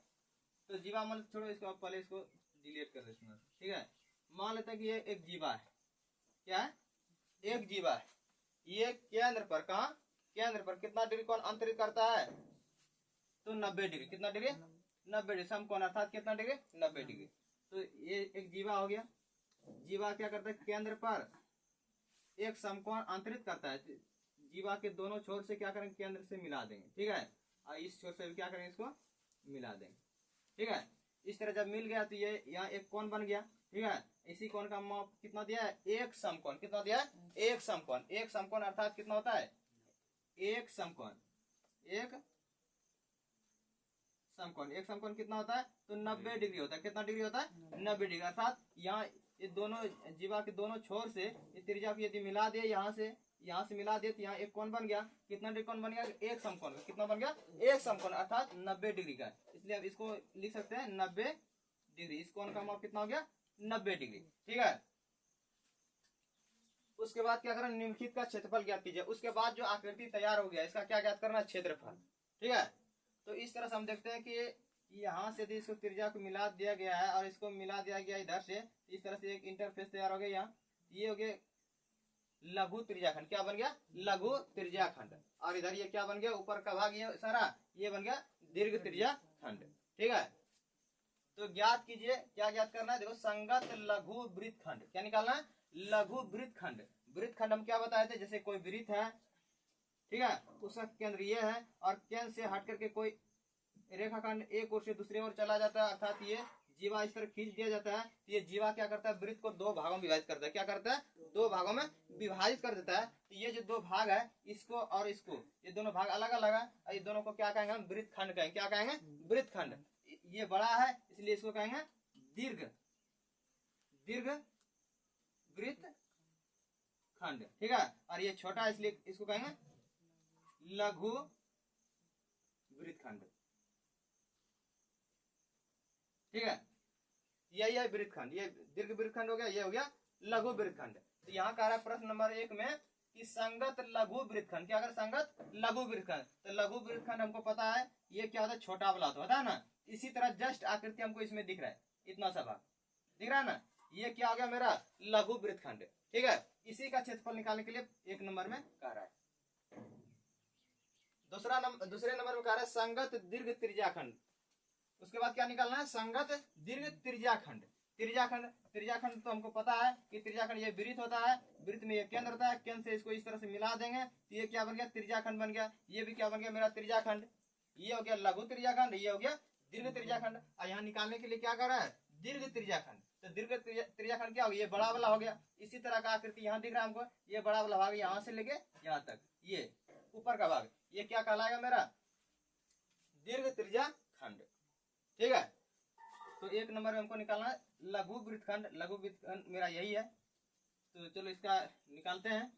तो जीवा मान छोड़ो इसको, पहले इसको डिलीट कर देते हैं। ठीक है, मान लेते हैं कि ये एक जीवा है। क्या है, एक जीवा है। ये केंद्र पर, कहा, केंद्र पर कितना डिग्री कोण अंतरित करता है, तो 90 डिग्री। कितना डिग्री, 90 डिग्री। समकोण अर्थात कितना डिग्री, 90 डिग्री। तो ये एक जीवा हो गया। जीवा क्या करता है, केंद्र पर एक समकोण अंतरित करता है। जीवा के दोनों छोर से क्या करेंगे, केंद्र से मिला देंगे। ठीक है, और इस छोर से भी क्या करेंगे, इसको मिला देंगे। ठीक है, इस तरह जब मिल गया तो ये यहाँ एक कोण बन गया। ठीक है, इसी कोण का माप कितना दिया है, एक समकोण। कितना दिया है, एक समकोण। एक समकोण अर्थात कितना होता है, एक समकोण। एक समकोण, एक समकोण कितना होता है, तो 90 डिग्री होता है। कितना डिग्री होता है, 90 डिग्री। अर्थात यहाँ ये दोनों जीवा के दोनों छोर से ये त्रिज्या को यदि मिला दे, यहाँ से मिला दे, तो यहाँ एक कोण बन गया। कितना डिग्री कोण बन गया, एक समकोण। कितना बन गया, एक समकोण अर्थात 90 डिग्री का। इसलिए अब इसको लिख सकते हैं 90 डिग्री। इस कोण का माप कितना हो गया, 90 डिग्री। ठीक है, उसके बाद क्या करना, निम्नलिखित का क्षेत्रफल ज्ञात कीजिए। उसके बाद जो आकृति तैयार हो गया, इसका क्या ज्ञात करना है, क्षेत्रफल। ठीक है, तो इस तरह से हम देखते हैं कि यहाँ से इसको त्रिज्या को मिला दिया गया है और इसको मिला दिया गया इधर से। इस तरह से एक इंटरफेस तैयार हो गया। यहाँ ये हो गया लघु त्रिज्याखंड। क्या बन गया, लघु त्रिज्याखंड। और इधर ये क्या बन गया, ऊपर का भाग ये सारा ये बन गया दीर्घ त्रिज्याखंड। ठीक है, तो ज्ञात कीजिए। क्या ज्ञात करना है, देखो, संगत लघु वृत्तखंड। क्या निकालना है, लघु वृत्तखंड। वृत्तखंड हम क्या बताए थे, जैसे कोई वृत्त है, ठीक है, उसका केंद्र ये है और केंद्र से हट करके कोई रेखाखंड एक ओर से दूसरी ओर चला जाता है। अर्थात ये जीवा इस तरह खींच दिया जाता है। ये जीवा क्या करता है, वृत्त को दो भागों में विभाजित करता है। क्या करता है, दो भागों में विभाजित कर देता है। तो ये जो दो भाग है, इसको और इसको, ये दोनों भाग अलग अलग है और ये दोनों को क्या कहेंगे हम, वृत्तखंड कहेंगे। क्या कहेंगे, वृत्तखंड। ये बड़ा है इसलिए इसको कहेंगे दीर्घ दीर्घ वृत्तखंड। ठीक है, और ये छोटा है इसलिए इसको कहेंगे लघु वृत्तखंड। ठीक है, यही है वृत्तखंड। ये दीर्घ वृत्तखंड हो गया, ये हो गया लघु वृत्तखंड। तो यहाँ कह रहा है प्रश्न नंबर 1 में कि संगत लघु वृत्तखंड। क्या अगर संगत लघु वृत्तखंड, तो लघु वृत्तखंड हमको पता है ये क्या होता है, छोटा वाला होता है ना। इसी तरह जस्ट आकृति हमको इसमें दिख रहा है, इतना सा भाग दिख रहा है ना, ये क्या हो गया मेरा लघु वृत्तखंड। ठीक है, इसी का क्षेत्रफल निकालने के लिए 1 नंबर में कह रहा है। दूसरे नंबर में कह रहा है संगत दीर्घ त्रिज्याखंड। उसके बाद क्या निकालना है, संगत दीर्घ त्रिज्याखंड। त्रिज्याखंड तो हमको पता है कि त्रिज्याखंड ये वृत्त होता है, वृत्त में ये केंद्र होता है, केंद्र से इसको इस तरह से मिला देंगे तो ये क्या बन गया, त्रिज्याखंड बन गया। ये भी क्या बन गया मेरा, त्रिज्याखंड। ये हो गया लघु त्रिज्याखंड, ये हो गया दीर्घ त्रिज्याखंड। और यहाँ निकालने के लिए क्या कर रहा है, दीर्घ त्रिज्याखंड। तो दीर्घ त्रिज्याखंड क्या हो गया, ये बड़ा वाला हो गया। इसी तरह का आकृति यहाँ दिख रहा है हमको, ये बड़ा वाला भाग यहाँ से लेके यहाँ तक, ये ऊपर का भाग, ये क्या कहलाएगा मेरा, दीर्घ त्रिज्याखंड। ठीक है, तो 1 नंबर में हमको निकालना है लघु वृत्तखंड। लघु वृत्तखंड मेरा यही है। तो चलो इसका निकालते हैं।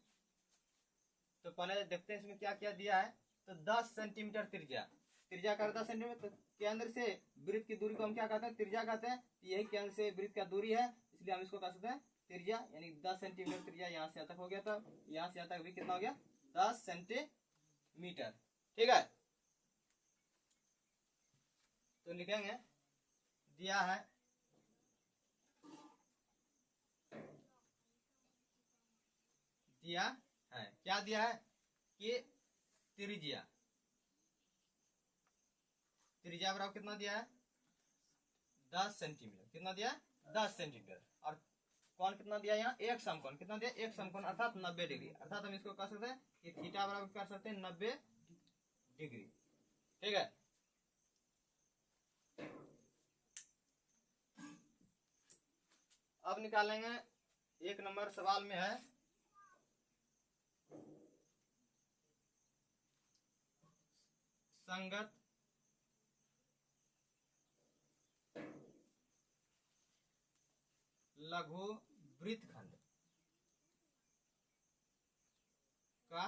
तो पहले देखते हैं इसमें क्या क्या दिया है। तो 10 सेंटीमीटर त्रिज्या का 10 सेंटीमीटर। तो केंद्र से वृत्त की दूरी को हम क्या कहते हैं, त्रिज्या कहते हैं। यही केंद्र से वृत्त का दूरी है, इसलिए हम इसको कह सकते हैं त्रिज्या। यानी 10 सेंटीमीटर त्रिज्या यहाँ से यहाँ तक हो गया। तो यहाँ से यहाँ तक भी कितना हो गया, 10 सेंटीमीटर। ठीक है, तो लिखेंगे दिया है क्या दिया है कि त्रिज्या त्रिज्या बराबर कितना दिया है 10 सेंटीमीटर, कितना दिया 10 सेंटीमीटर। और कौन कितना दिया यहाँ एक समकोण, कितना दिया एक समकोण अर्थात 90 डिग्री, अर्थात हम इसको कर सकते हैं कि थीटा बराबर कर सकते हैं 90 डिग्री। ठीक है, अब निकालेंगे 1 नंबर सवाल में है संगत लघु वृत्तखंड का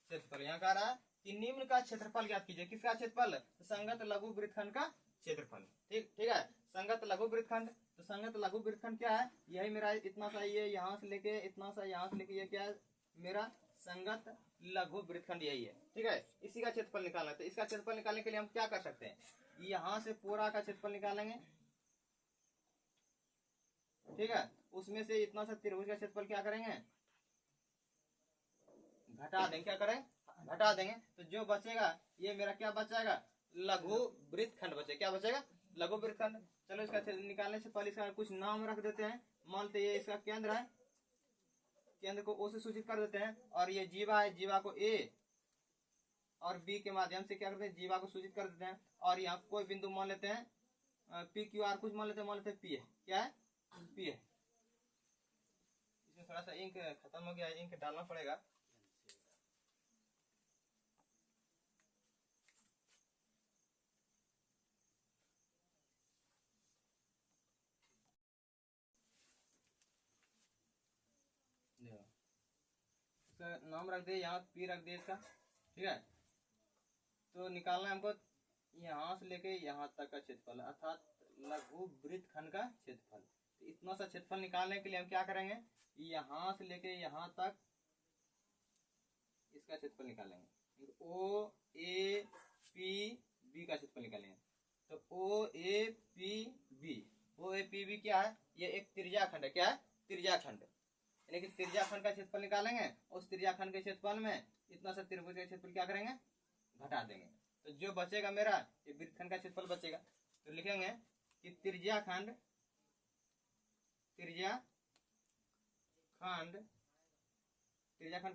क्षेत्रफल। यहाँ कह रहा है कि निम्न का क्षेत्रफल ज्ञात कीजिए, किसका क्षेत्रफल, तो संगत लघु वृत्तखंड का क्षेत्रफल। ठीक है, संगत लघु वृत्तखंड, तो संगत लघु वृत्तखंड क्या है, यही मेरा इतना सा, ये यहाँ से लेके इतना सा, यहाँ से लेके ये क्या है मेरा संगत लघु वृत्तखंड यही है। ठीक है, इसी का क्षेत्रफल निकालना है। तो इसका क्षेत्रफल निकालने के लिए हम क्या कर सकते हैं, यहाँ से पूरा का क्षेत्रफल निकालेंगे। ठीक है, उसमें से इतना सा त्रिभुज का क्षेत्रफल क्या करेंगे, घटा देंगे, क्या करें घटा देंगे। तो जो बचेगा ये मेरा क्या बचेगा, लघु वृत्तखंड बचेगा, क्या बचेगा लघु वृत्तखंड। चलो इसका निकालने से पहले इसका कुछ नाम रख देते हैं। मान लेते ये इसका केंद्र है, केंद्र को ओ से सूचित कर देते हैं, और ये जीवा है, जीवा को ए और बी के माध्यम से क्या करते हैं, जीवा को सूचित कर देते हैं। और यहाँ कोई बिंदु मान लेते हैं पी क्यू आर, कुछ मान लेते हैं पी है, क्या है पी है। इसमें थोड़ा सा इंक खत्म हो गया है, इंक डालना पड़ेगा। इसका नाम रख दे, यहाँ पी रख दे इसका। ठीक है, तो निकालना है हमको यहाँ से लेके यहाँ तक का क्षेत्रफल, अर्थात लघु वृत्तखंड का क्षेत्रफल। तो इतना सा क्षेत्रफल निकालने के लिए हम क्या करेंगे, यहाँ से लेके यहाँ तक इसका क्षेत्रफल निकालेंगे। ओ ए पी बी का क्षेत्रफल निकालेंगे। तो O A P B, O A P B क्या है, ये एक त्रिज्याखंड है, क्या है त्रिज्याखंड, यानी कि त्रिज्याखंड का क्षेत्रफल निकालेंगे। उस त्रिज्याखंड के क्षेत्रफल में इतना सा त्रिभुज का क्षेत्रफल क्या करेंगे, घटा देंगे। तो जो बचेगा मेरा ये वृत्तखंड का क्षेत्रफल बचेगा। तो लिखेंगे कि त्रिज्याखंड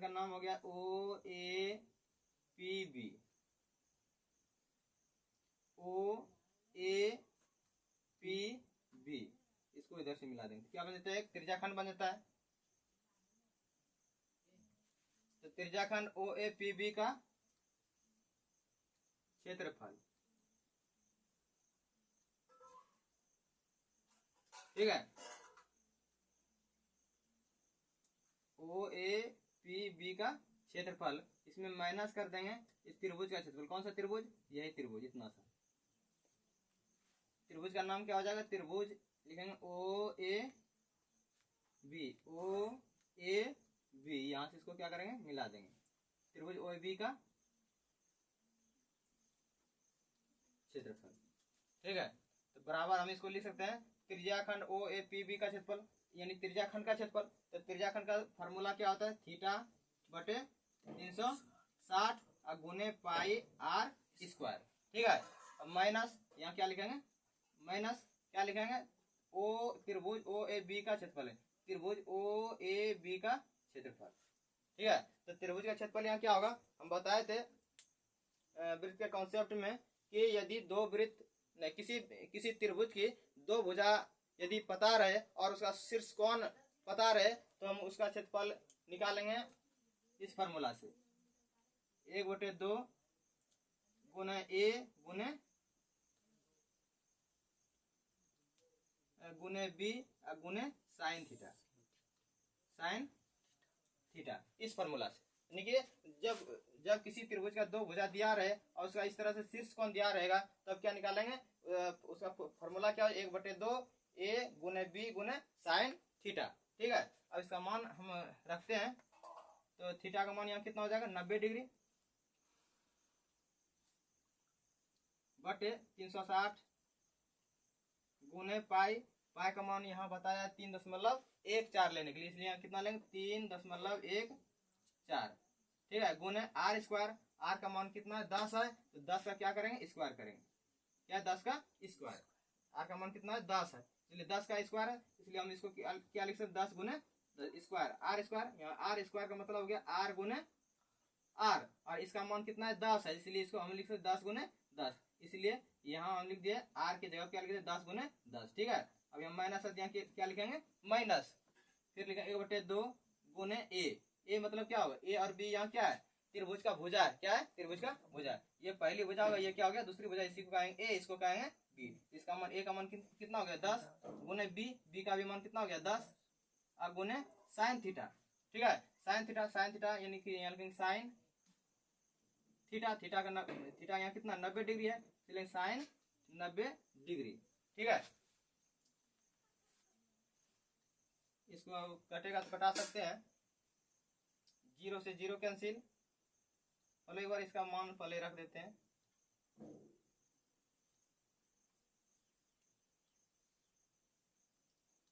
का नाम हो गया O A P B, O A P B, इसको इधर से मिला देंगे, क्या बन जाता है, एक त्रिज्याखंड बन जाता है। तो त्रिज्याखंड ओ ए पी बी का क्षेत्रफल। ठीक है, ओ ए पी बी का क्षेत्रफल, इसमें माइनस कर देंगे इस त्रिभुज का क्षेत्रफल। कौन सा त्रिभुज, यही त्रिभुज, इतना सा त्रिभुज का नाम क्या हो जाएगा, त्रिभुज लिखेंगे ओ A B, O A B, यहां से इसको क्या करेंगे मिला देंगे, त्रिभुज ओ ए बी का क्षेत्रफल। ठीक है, तो बराबर हम इसको लिख सकते हैं त्रिज्याखंड ओ ए पी बी का क्षेत्रफल, यानी त्रिज्याखंड का क्षेत्रफल। तो त्रिज्याखंड का फॉर्मूला क्या होता है, थीटा बटे 360 गुने पाई आर स्क्वायर। ठीक है, अब माइनस यहाँ क्या लिखेंगे, माइनस क्या लिखेंगे, ओ त्रिभुज ओ ए बी का क्षेत्रफल है, त्रिभुज ओ ए बी का क्षेत्रफल। ठीक है, तो त्रिभुज का क्षेत्रफल यहाँ क्या होगा, हम बताए थे वृत्त के कॉन्सेप्ट में कि यदि दो वृत्त किसी त्रिभुज की दो भुजा यदि पता रहे और उसका शीर्ष कोण पता रहे, तो हम उसका क्षेत्रफल निकालेंगे इस फार्मूला से, 1/2 गुने ए गुने बी गुने साइन थीटा, इस फार्मूला से। यानी कि जब किसी त्रिभुज का दो भुजा दिया रहे और उसका इस तरह से शीर्ष कोण दिया रहेगा, तब क्या निकालेंगे, उसका फार्मूला क्या है, 1/2 ए गुने बी गुने साइन थीटा। ठीक है, अब इसका मान हम रखते हैं, तो थीटा का मान यहाँ कितना हो जाएगा, 90 डिग्री बटे 360 गुने पाई का मान यहाँ बताया 3.14 लेने के लिए, इसलिए यहाँ कितना लेंगे 3.14। ठीक है, गुने आर स्क्वायर, आर का मान कितना है 10 है, तो 10 का क्या करेंगे स्क्वायर करेंगे, क्या 10 का स्क्वायर, आर का मान कितना है 10 है, इसलिए 10 का स्क्वायर है, इसलिए हम इसको क्या लिख सकते 10 गुने स्क्वायर, आर स्क्वायर, यहाँ आर स्क्वायर का मतलब हो गया आर गुने आर, और इसका मान कितना है 10 है, इसलिए इसको हम लिख सकते 10 गुने 10, इसलिए यहाँ हम लिख दिए आर की जगह क्या लिख दिए 10 गुने 10। ठीक है, अब हम माइनस यहाँ क्या लिखेंगे माइनस, फिर लिखेंगे 1/2 गुने ए मतलब क्या होगा, ए और बी यहाँ क्या है त्रिभुज का भुजा है, क्या है त्रिभुज का भुजा है, ये पहली भुजा होगा, ये क्या हो गया दूसरी भुजा, इसी को कहेंगे ए, इसको कहेंगे बी, इसका मान ए का मान कितना हो गया 10 गुने बी का भी मान कितना हो गया 10 और गुने साइन थीटा। ठीक है, साइन थीटा यानी कि यहाँ लिखेंगे साइन थीटा का थीटा यहाँ कितना 90 डिग्री है, इसलिए साइन 90 डिग्री। ठीक है, इसको कटेगा तो कटा सकते हैं, 0 से 0 कैंसिल, पहले एक बार इसका मान पहले रख देते हैं,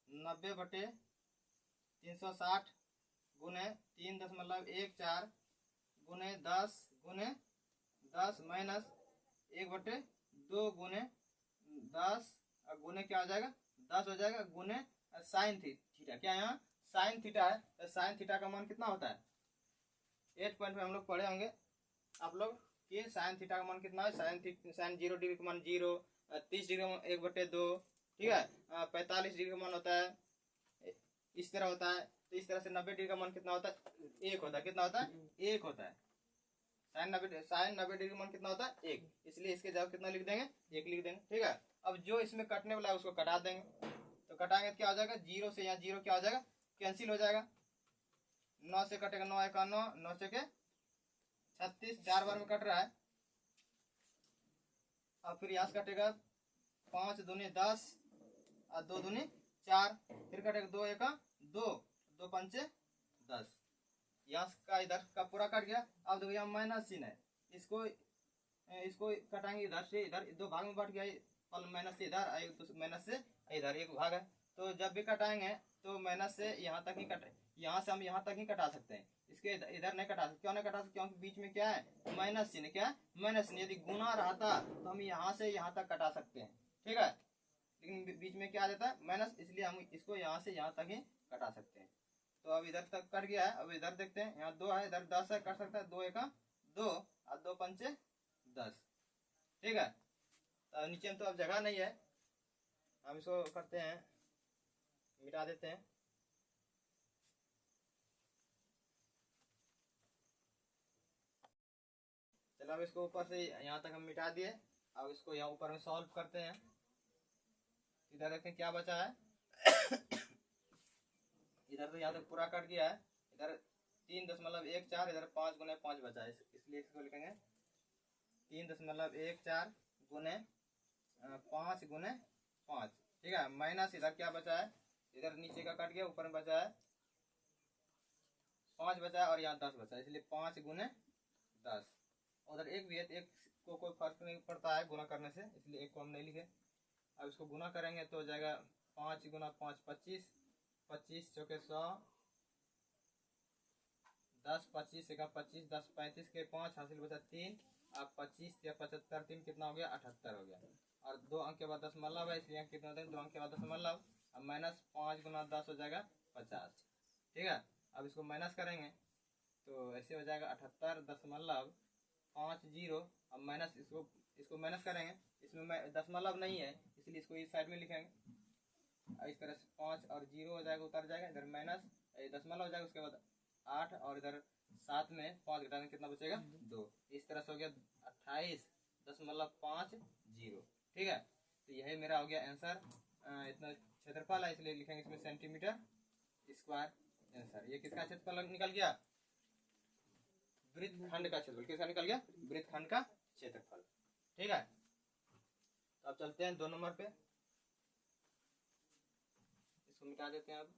नब्बे बटे 360 गुने 3.14 गुने 10 माइनस 1/2 गुने 10 और गुने क्या हो जाएगा 10 हो जाएगा गुने साइन थीटा, क्या यहाँ साइन थीटा है, तो साइन थीटा का मान कितना होता है 8 पॉइंट में हम लोग पढ़े होंगे आप लोग कि साइन थीटा का मान कितना है, साइन 0 डिग्री का मान 0, 30 डिग्री का मान 1/2, ठीक है, 45 डिग्री का मान होता है इस तरह होता है, तो इस तरह से 90 डिग्री का मान कितना होता है 1 होता है, कितना होता है 1 होता है, साइन 90 डिग्री का मान कितना होता है 1, इसलिए इसके जवाब कितना लिख देंगे 1 लिख देंगे। ठीक है, अब जो इसमें कटने वाला है उसको कटा देंगे, तो कटाएंगे तो क्या हो जाएगा 0 से यहाँ 0 क्या हो जाएगा कैंसिल हो जाएगा, 9 से कटेगा 9 1 9, 9 से के 36, 4 बार में कट रहा है, और फिर यहाँ से कटेगा 5 दूनी 10 और 2 दूनी 4, फिर कटेगा 2 1 2, 2 5 10, यहाँ का इधर का पूरा कट गया। अब देखो यहाँ माइनस चिन्ह है, इसको कटाएंगे इधर से इधर, 2 भाग में बट गया, माइनस से इधर माइनस से इधर एक भाग है, तो जब भी कटाएंगे तो माइनस से यहाँ तक ही कटे, यहाँ से हम यहाँ तक ही कटा सकते हैं, इसके इधर नहीं कटा सकते, क्यों नहीं कटा सकते क्योंकि बीच में क्या है माइनस चिन्ह, क्या है माइनस चिन्ह, यदि गुना रहता तो हम यहाँ से यहाँ तक कटा सकते हैं। ठीक है, लेकिन बीच में क्या आ जाता है माइनस, इसलिए हम इसको यहाँ से यहाँ तक ही कटा सकते हैं। तो अब इधर तक कट गया है, अब इधर देखते हैं, यहाँ 2 है इधर 10 है, कट सकता है 2 1 2 और 2 5 10। ठीक है, तो नीचे में तो अब जगह नहीं है, हम इसको करते हैं मिटा देते हैं, चलो अब इसको ऊपर से यहाँ तक हम मिटा दिए, अब इसको यहाँ ऊपर में सॉल्व करते हैं, इधर देखें क्या बचा है इधर तो यहाँ तक पूरा कट गया है, इधर 3.14, इधर 5 गुने 5 बचा है, इसलिए इसको लिखेंगे 3.14 गुने 5 गुने 5। ठीक है, माइनस इधर क्या बचा है, इधर नीचे का कट गया, ऊपर में बचा है 5 बचा है और यहाँ 10 बचा है, इसलिए 5 गुने 10, उधर एक भी है, एक को कोई फर्क नहीं पड़ता है गुना करने से, इसलिए एक को हम नहीं लिखे। अब इसको गुना करेंगे तो हो जाएगा 5 गुना 5 25, 25 चौके 100, 10 25 1 25, 10 35 के 5 हासिल बचा 3, अब 25 या 75 3 कितना हो गया 78 हो गया, और 2 अंक के बाद दशमलव है, इसलिए कितना होता है 2 अंक के बाद दशमलव, अब माइनस 5 गुना 10 हो जाएगा 50। ठीक है, अब इसको माइनस करेंगे तो ऐसे हो जाएगा 78.50, अब माइनस इसको माइनस करेंगे, इसमें दशमलव नहीं है इसलिए इसको इस साइड में लिखेंगे, इस तरह से 5 और 0 हो जाएगा उतर जाएगा, इधर माइनस दशमलव हो जाएगा, उसके बाद 8 और इधर 7 में 5 घटाने कितना बचेगा 2, इस तरह से हो गया 28.50। ठीक है, तो यही मेरा हो गया आंसर, इतना क्षेत्रफल है इसलिए लिखेंगे इसमें सेंटीमीटर स्क्वायर आंसर। ये किसका क्षेत्रफल निकल गया वृत्तखंड का क्षेत्रफल, किसका निकल गया वृत्तखंड का क्षेत्रफल। ठीक है, तो अब चलते हैं 2 नंबर पे, इसको मिटा देते हैं। अब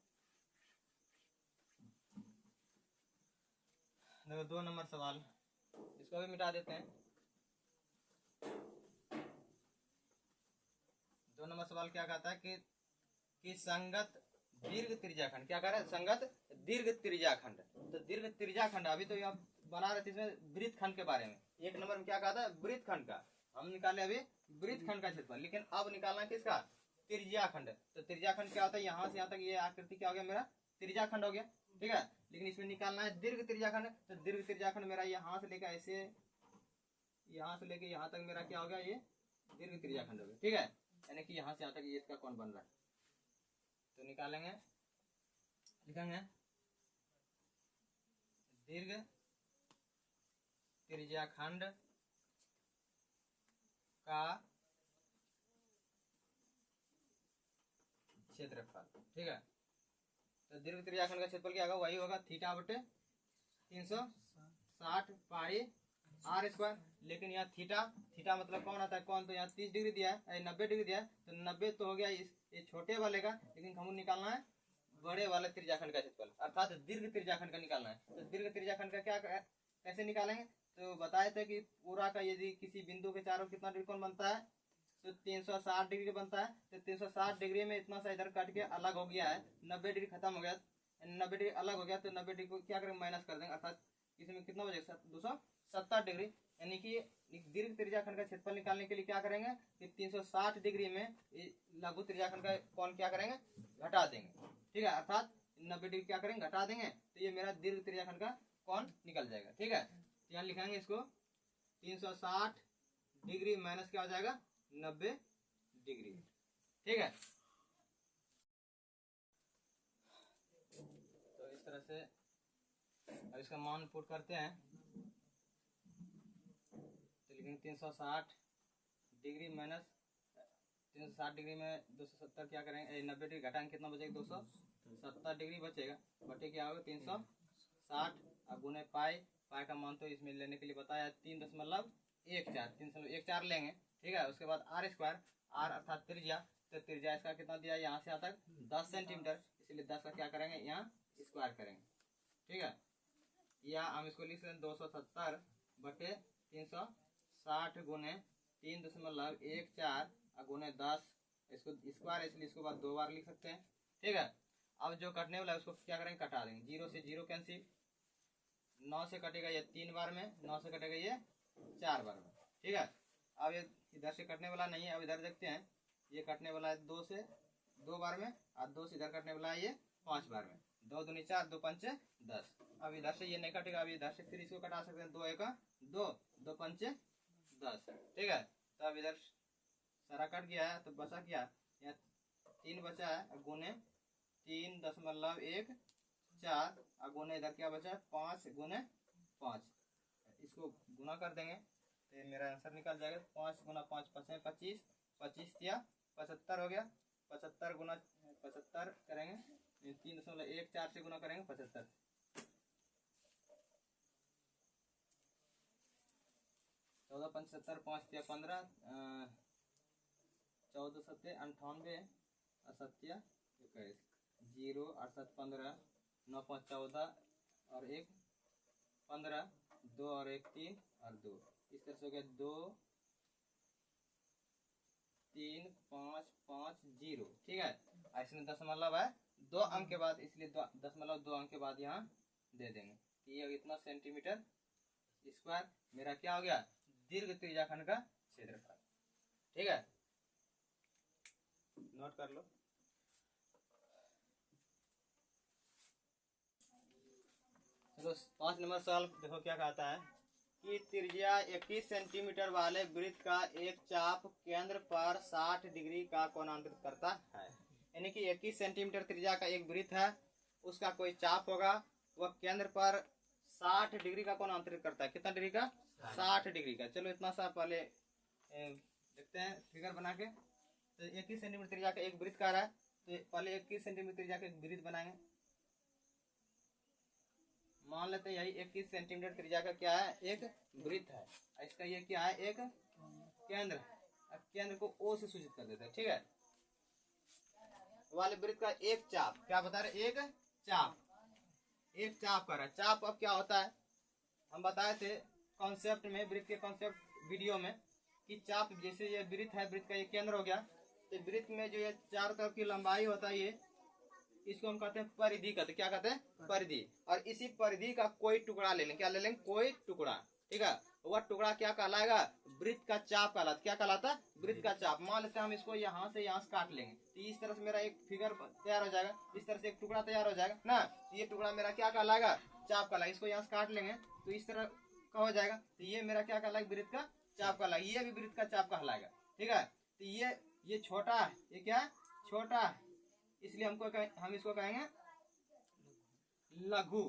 देखो 2 नंबर सवाल, इसको भी मिटा देते हैं। 2 नंबर सवाल क्या कहता है कि संगत दीर्घ त्रिज्याखंड, क्या कह रहा है संगत दीर्घ त्रिज्याखंड, तो दीर्घ त्रिज्याखंड अभी तो यहाँ बना रहे थे इसमें वृत्त खंड के बारे में। 1 नंबर में क्या कहा था? वृत्त खंड का। हम निकाले अभी वृत्त खंड का क्षेत्रफल, लेकिन अब निकालना है किसका? त्रिज्या खंड। तो त्रिज्या खंड क्या होता है? यहाँ से यहाँ तक ये आकृति क्या हो गया? मेरा त्रिज्या खंड हो गया, ठीक है। लेकिन इसमें निकालना है दीर्घ त्रिज्या खंड। तो दीर्घ त्रिज्या खंड मेरा यहाँ से लेकर ऐसे, यहाँ से लेके यहाँ तक मेरा क्या हो गया? ये दीर्घ त्रिज्या खंड हो गया, ठीक है। यानी कि यहाँ से यहाँ तक ये इसका कौन बन रहा है, तो निकालेंगे, लिखेंगे दीर्घ त्रिज्या खंड का क्षेत्रफल, ठीक है। तो दीर्घ त्रिज्याखंड का क्षेत्रफल क्या होगा? वही होगा थीटा बटे 360 पाई आर स्क्वायर। लेकिन यहाँ थीटा मतलब कौन आता है? कौन? तो यहाँ 30 डिग्री दिया है, 90 डिग्री दिया है, तो 90 तो हो गया ये छोटे वाले का, लेकिन हमको निकालना है बड़े वाले त्रिज्याखंड का क्षेत्रफल, अर्थात दीर्घ त्रिज्याखंड का निकालना है। तो दीर्घ त्रिज्याखंड का क्या कैसे निकालेंगे? तो बताए थे कि पूरा का यदि किसी बिंदु के चारों कितना डिग्री कोण बनता है? तो 360 डिग्री बनता है। तो 360 डिग्री में इतना सा इधर कट के अलग हो गया है, 90 डिग्री खत्म हो गया, 90 डिग्री अलग हो गया, तो 90 डिग्री को क्या करेंगे? माइनस कर देंगे, अर्थात इसमें कितना बचेगा? 270 डिग्री। यानी कि दीर्घ त्रिज्याखंड का क्षेत्रफल निकालने के लिए क्या करेंगे कि 360 डिग्री में लघु त्रिज्याखंड का कोण क्या करेंगे? घटा देंगे, ठीक है। अर्थात 90 डिग्री क्या करेंगे? घटा देंगे, तो ये मेरा दीर्घ त्रिज्याखंड का कोण निकल जाएगा, ठीक है। यहाँ लिखेंगे इसको 360 डिग्री माइनस क्या हो जाएगा? 90 डिग्री, ठीक है। तो इस तरह से अब इसका मान पुट करते हैं, तो लिखेंगे 360 डिग्री माइनस 360 डिग्री में 270 क्या करेंगे? 90 डिग्री घटाएंगे, कितना बचेगा? 270 डिग्री बचेगा, बटे क्या होगा? 360 अब गुने पाई का मान तो इसमें लेने के लिए बताया 3.14 लेंगे, ठीक है। उसके बाद आर स्क्वायर, आर अर्थात त्रिज्या, तो त्रिज्या इसका कितना दिया? यहाँ से यहाँ तक 10 सेंटीमीटर, इसलिए 10 का क्या करेंगे? यहाँ स्क्वायर करेंगे, ठीक है। या हम इसको लिख सकते हैं 270 बटे 360 गुने 3.14 गुने 10, इसको स्क्वायर, इसलिए इसको बाद 2 बार लिख सकते हैं, ठीक है। अब जो कटने वाला है उसको क्या करेंगे? कटा देंगे। 0 से 0 कैंसिल, 9 से कटेगा ये 3 बार में, 9 से कटेगा ये 4 बार में, ठीक है। अब ये इधर से कटने वाला नहीं है, अब इधर देखते हैं, ये कटने वाला है 2 से 2 बार में, और 2 से इधर कटने वाला है ये 5 बार में। 2 दूनी 4, 2 पंचे 10। अब इधर से ये नहीं कटेगा, अब इधर से फिर इसको कटा सकते हैं, 2 एका 2, 2 पंचे 10, ठीक है। तो अब इधर सारा कट गया है, तो बचा क्या? यहाँ 3 बचा है, गुने 3.14 गुने इधर क्या बचा है? 5 गुने 5, इसको गुना कर देंगे तो मेरा आंसर निकल जाएगा। 5 गुना 5 25, 25 या 75 हो गया। 75 गुना 75 करेंगे, 3.14 से गुना करेंगे 75, 14 5 70, 5 या 15, 14 7 98, 7 21, 0 8 7 15, 9 5 14 और 1 15, 2 और 1 3 और 2, इस तरह से हो गया 2 3 5 5 0, ठीक है। इसमें दशमलव है 2 अंक के बाद, इसलिए दशमलव 2 अंक के बाद यहाँ दे देंगे कि ये इतना सेंटीमीटर स्क्वायर मेरा क्या हो गया? दीर्घ त्रिज्याखंड का क्षेत्रफल, ठीक है। नोट कर लो। चलो 5 नंबर सवाल देखो क्या कहता है कि त्रिज्या 21 सेंटीमीटर वाले वृत्त का एक चाप केंद्र पर 60 डिग्री का कोणांतरित करता है। यानी कि 21 सेंटीमीटर त्रिज्या का एक वृत्त है, उसका कोई चाप होगा, वह केंद्र पर 60 डिग्री का कोणांतरित करता है। कितना डिग्री का? 60 डिग्री का। चलो इतना सा पहले देखते हैं फिगर बना के। तो 21 सेंटीमीटर त्रिज्या का एक वृत्त का रहा है, तो पहले 21 सेंटीमीटर त्रिज्या का एक वृत्त बनाएंगे। मान लेते हैं यही 21 सेंटीमीटर त्रिज्या का क्या है? एक वृत्त है। इसका ये क्या है? एक केंद्र। केंद्र को ओ से सूचित कर देते हैं, ठीक है। वाले वृत्त का एक चाप, क्या बता रहे? एक चाप, एक चाप कर रहा है। चाप अब क्या होता है? हम बताए थे कॉन्सेप्ट में, वृत्त के कॉन्सेप्ट वीडियो में, कि चाप जैसे ये वृत्त है, वृत्त का ये केंद्र हो गया, तो वृत्त में जो ये चारों तरफ की लंबाई होता है, इसको हम कहते हैं परिधि कहते हैं। क्या कहते हैं? परिधि। और इसी परिधि का कोई टुकड़ा ले लें। क्या ले लेंगे? कोई टुकड़ा। ठीक है, वह टुकड़ा क्या कहलाएगा? वृत्त का चाप कहलाता। क्या कहलाता? वृत्त का चाप। मान लेते हैं हम इसको यहाँ से यहाँ से काट लेंगे तो इस तरह से मेरा एक फिगर तैयार हो जाएगा। इस तरह से एक टुकड़ा तैयार हो जाएगा ना। ये टुकड़ा मेरा क्या कहलाएगा? चाप कहलाएगा। इसको यहाँ से काट लेंगे तो इस तरह का हो जाएगा। तो ये मेरा क्या कहलाएगा? वृत्त का चाप कहलाएगा। ये भी वृत्त का चाप कहलाएगा। ठीक है, तो ये छोटा है, ये क्या है? छोटा है, इसलिए हम इसको कहेंगे लघु।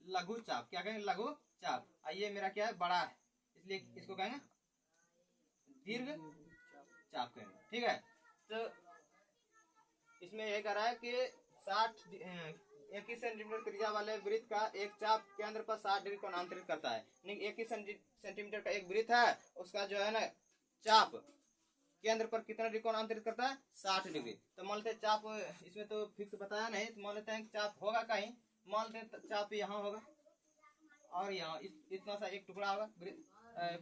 लघु चाप। क्या कहेंगे? लघु चाप। और ये मेरा क्या है? बड़ा है, इसलिए इसको कहेंगे दीर्घ चाप कहेंगे। ठीक है, तो इसमें यह कह रहा है कि 21 सेंटीमीटर त्रिज्या वाले वृत्त का एक चाप केंद्र पर 60 डिग्री कोणांतरित करता है। 21 सेंटीमीटर का एक वृत्त है, उसका जो है ना चाप केंद्र पर कितना डिग्री कोणांतरित करता है? 60 डिग्री। तो मान लेते हैं चाप, इसमें तो फिक्स बताया नहीं, तो मान लेते हैं चाप होगा कहीं। मान लेते हैं चाप यहाँ होगा और यहाँ इतना सा एक टुकड़ा होगा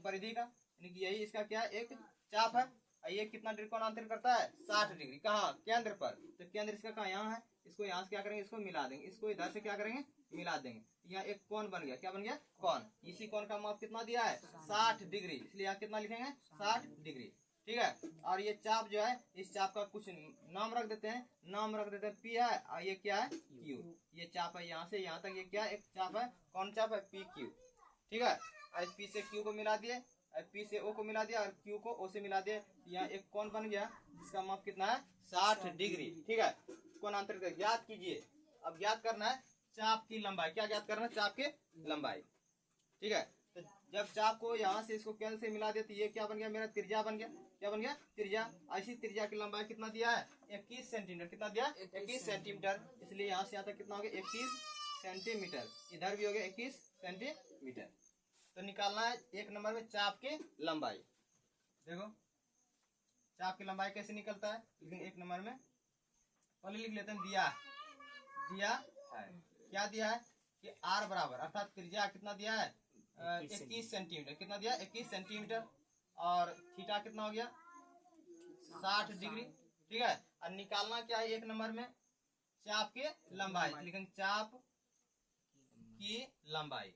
परिधि का, यानी कि यही इसका क्या है? एक चाप है। ये कितना डिग्री कोणांतरित करता है? 60 डिग्री। कहाँ? केंद्र पर। तो केंद्र इसका कहाँ? यहाँ है। इसको यहाँ से क्या करेंगे? इसको मिला देंगे। इसको इधर से क्या करेंगे? मिला देंगे। यहाँ एक कोण बन गया। क्या बन गया? कोण। इसी कोण का माप कितना दिया है? 60 डिग्री। इसलिए यहाँ कितना लिखेंगे? 60 डिग्री। ठीक है, और ये चाप जो है, इस चाप का कुछ नाम रख देते हैं। नाम रख देते हैं पी है, और ये क्या है? क्यू। ये चाप है यहाँ से यहाँ तक, ये क्या है? एक चाप है। कौन चाप है? P Q. ठीक है, और पी से क्यू को मिला दिए, पी से ओ को मिला दिया और क्यू को ओ से मिला दिए। यहाँ एक कोण बन गया जिसका माप कितना है? 60 डिग्री। ठीक है, कोणांतरित ज्ञात कीजिए। अब ज्ञात करना है चाप की लंबाई। क्या ज्ञात करना है? चाप की लंबाई। ठीक है, तो जब चाप को यहाँ से इसको केंद्र से मिला दिया तो ये क्या बन गया? मेरा त्रिज्या बन गया। क्या बन गया? त्रिज्या। ऐसी त्रिज्या की लंबाई कितना दिया है? 21 सेंटीमीटर। कितना दिया? 21 सेंटीमीटर। इसलिए यहाँ से यहाँ तक कितना हो गया? 21 सेंटीमीटर। इधर भी हो गया 21 सेंटीमीटर। तो निकालना है एक नंबर में चाप की लंबाई। देखो चाप की लंबाई कैसे निकलता है, लेकिन एक नंबर में पहले लिख लेते हैं। दिया है। क्या दिया है? कि आर बराबर, अर्थात त्रिज्या कितना दिया है? 21 सेंटीमीटर। कितना दिया? 21 सेंटीमीटर। और थीटा कितना हो गया? 60 डिग्री। ठीक है, और निकालना क्या है एक नंबर में? चाप की लंबाई। लेकिन चाप की लंबाई।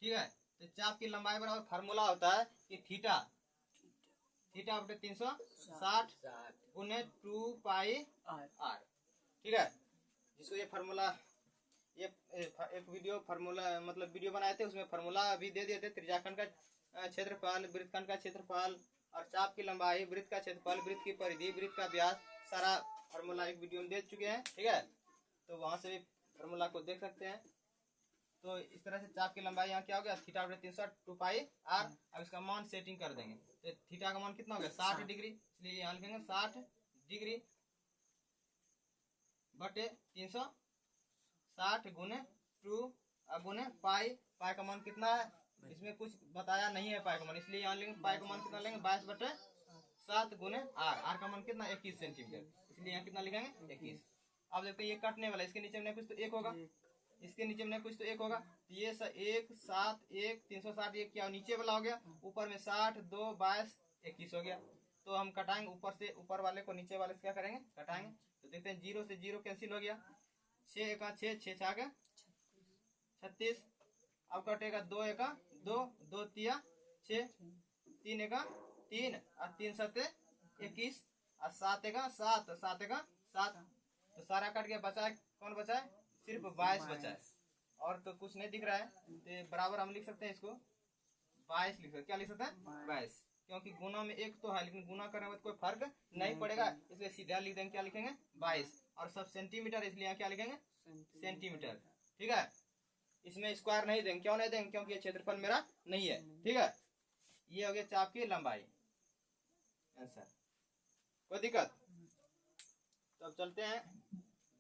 ठीक है, तो चाप की लंबाई बराबर फार्मूला होता है कि थीटा बटे 360 गुने 2 पाई आर। ठीक है, जिसको ये फार्मूला, ये एक वीडियो फार्मूला मतलब वीडियो बनाए थे, उसमें फार्मूला भी दे दिए थे। त्रिज्याखंड का क्षेत्रफल, वृत्तखंड का क्षेत्रफल और चाप की लंबाई, वृत्त का क्षेत्रफल, वृत्त की परिधि, वृत्त का व्यास, सारा फार्मूला एक वीडियो में दे चुके हैं। ठीक है, तो वहां से भी फार्मूला को देख सकते हैं। तो इस तरह से चाप की लंबाई यहाँ क्या हो गया? थीटा बटे 360 2 पाई आर। अब इसका मान सेटिंग कर देंगे तो थीटा का मान कितना हो गया? 60 डिग्री। इसलिए यहाँ लिखेंगे 60 डिग्री बटे 360 गुने 2 गुने पाई। पाई का मान कितना है? इसमें कुछ बताया नहीं है पाई का मान, इसलिए यहाँ लेंगे पाई का मान कितना लेंगे? 22 बटे 7 गुने आर। आर का मान कितना? 21 सेंटीमीटर। इसलिए यहाँ कितना लिखेंगे? 21। अब देखते हैं ये कटने वाला, इसके नीचे में कुछ तो एक होगा, इसके नीचे में कुछ तो एक होगा। तो ये 1 7 1 360 ये क्या नीचे वाला हो गया, ऊपर में 60 2 22 21 हो गया। तो हम कटाएंगे ऊपर से, ऊपर वाले को नीचे वाले से क्या करेंगे? कटाएंगे। तो देखते हैं 0 से 0 कैंसिल हो गया। 6 1 6 6 6 गया 36। अब कटेगा 2 1 2 2 3 6 3 1 3 और 3 7 21 और 7 1 7 7 1 7। तो सारा कट गया, बचा है कौन? बचा है सिर्फ 22 बचा है, और तो कुछ नहीं दिख रहा है। तो बराबर हम लिख सकते हैं इसको 22 लिख सकते हैं। क्या लिख सकते हैं? 22, क्योंकि गुना में एक तो है, लेकिन गुना करने में कोई फर्क नहीं पड़ेगा, इसलिए सीधा लिख देंगे। क्या लिखेंगे? 22। और सब सेंटीमीटर, इसलिए यहाँ क्या लिखेंगे? सेंटीमीटर। ठीक है, इसमें स्क्वायर नहीं देंगे। क्यों नहीं देंगे? क्योंकि ये क्षेत्रफल मेरा नहीं है। ठीक है, ये हो गया चाप की लंबाई आंसर। कोई दिक्कत? तो अब चलते हैं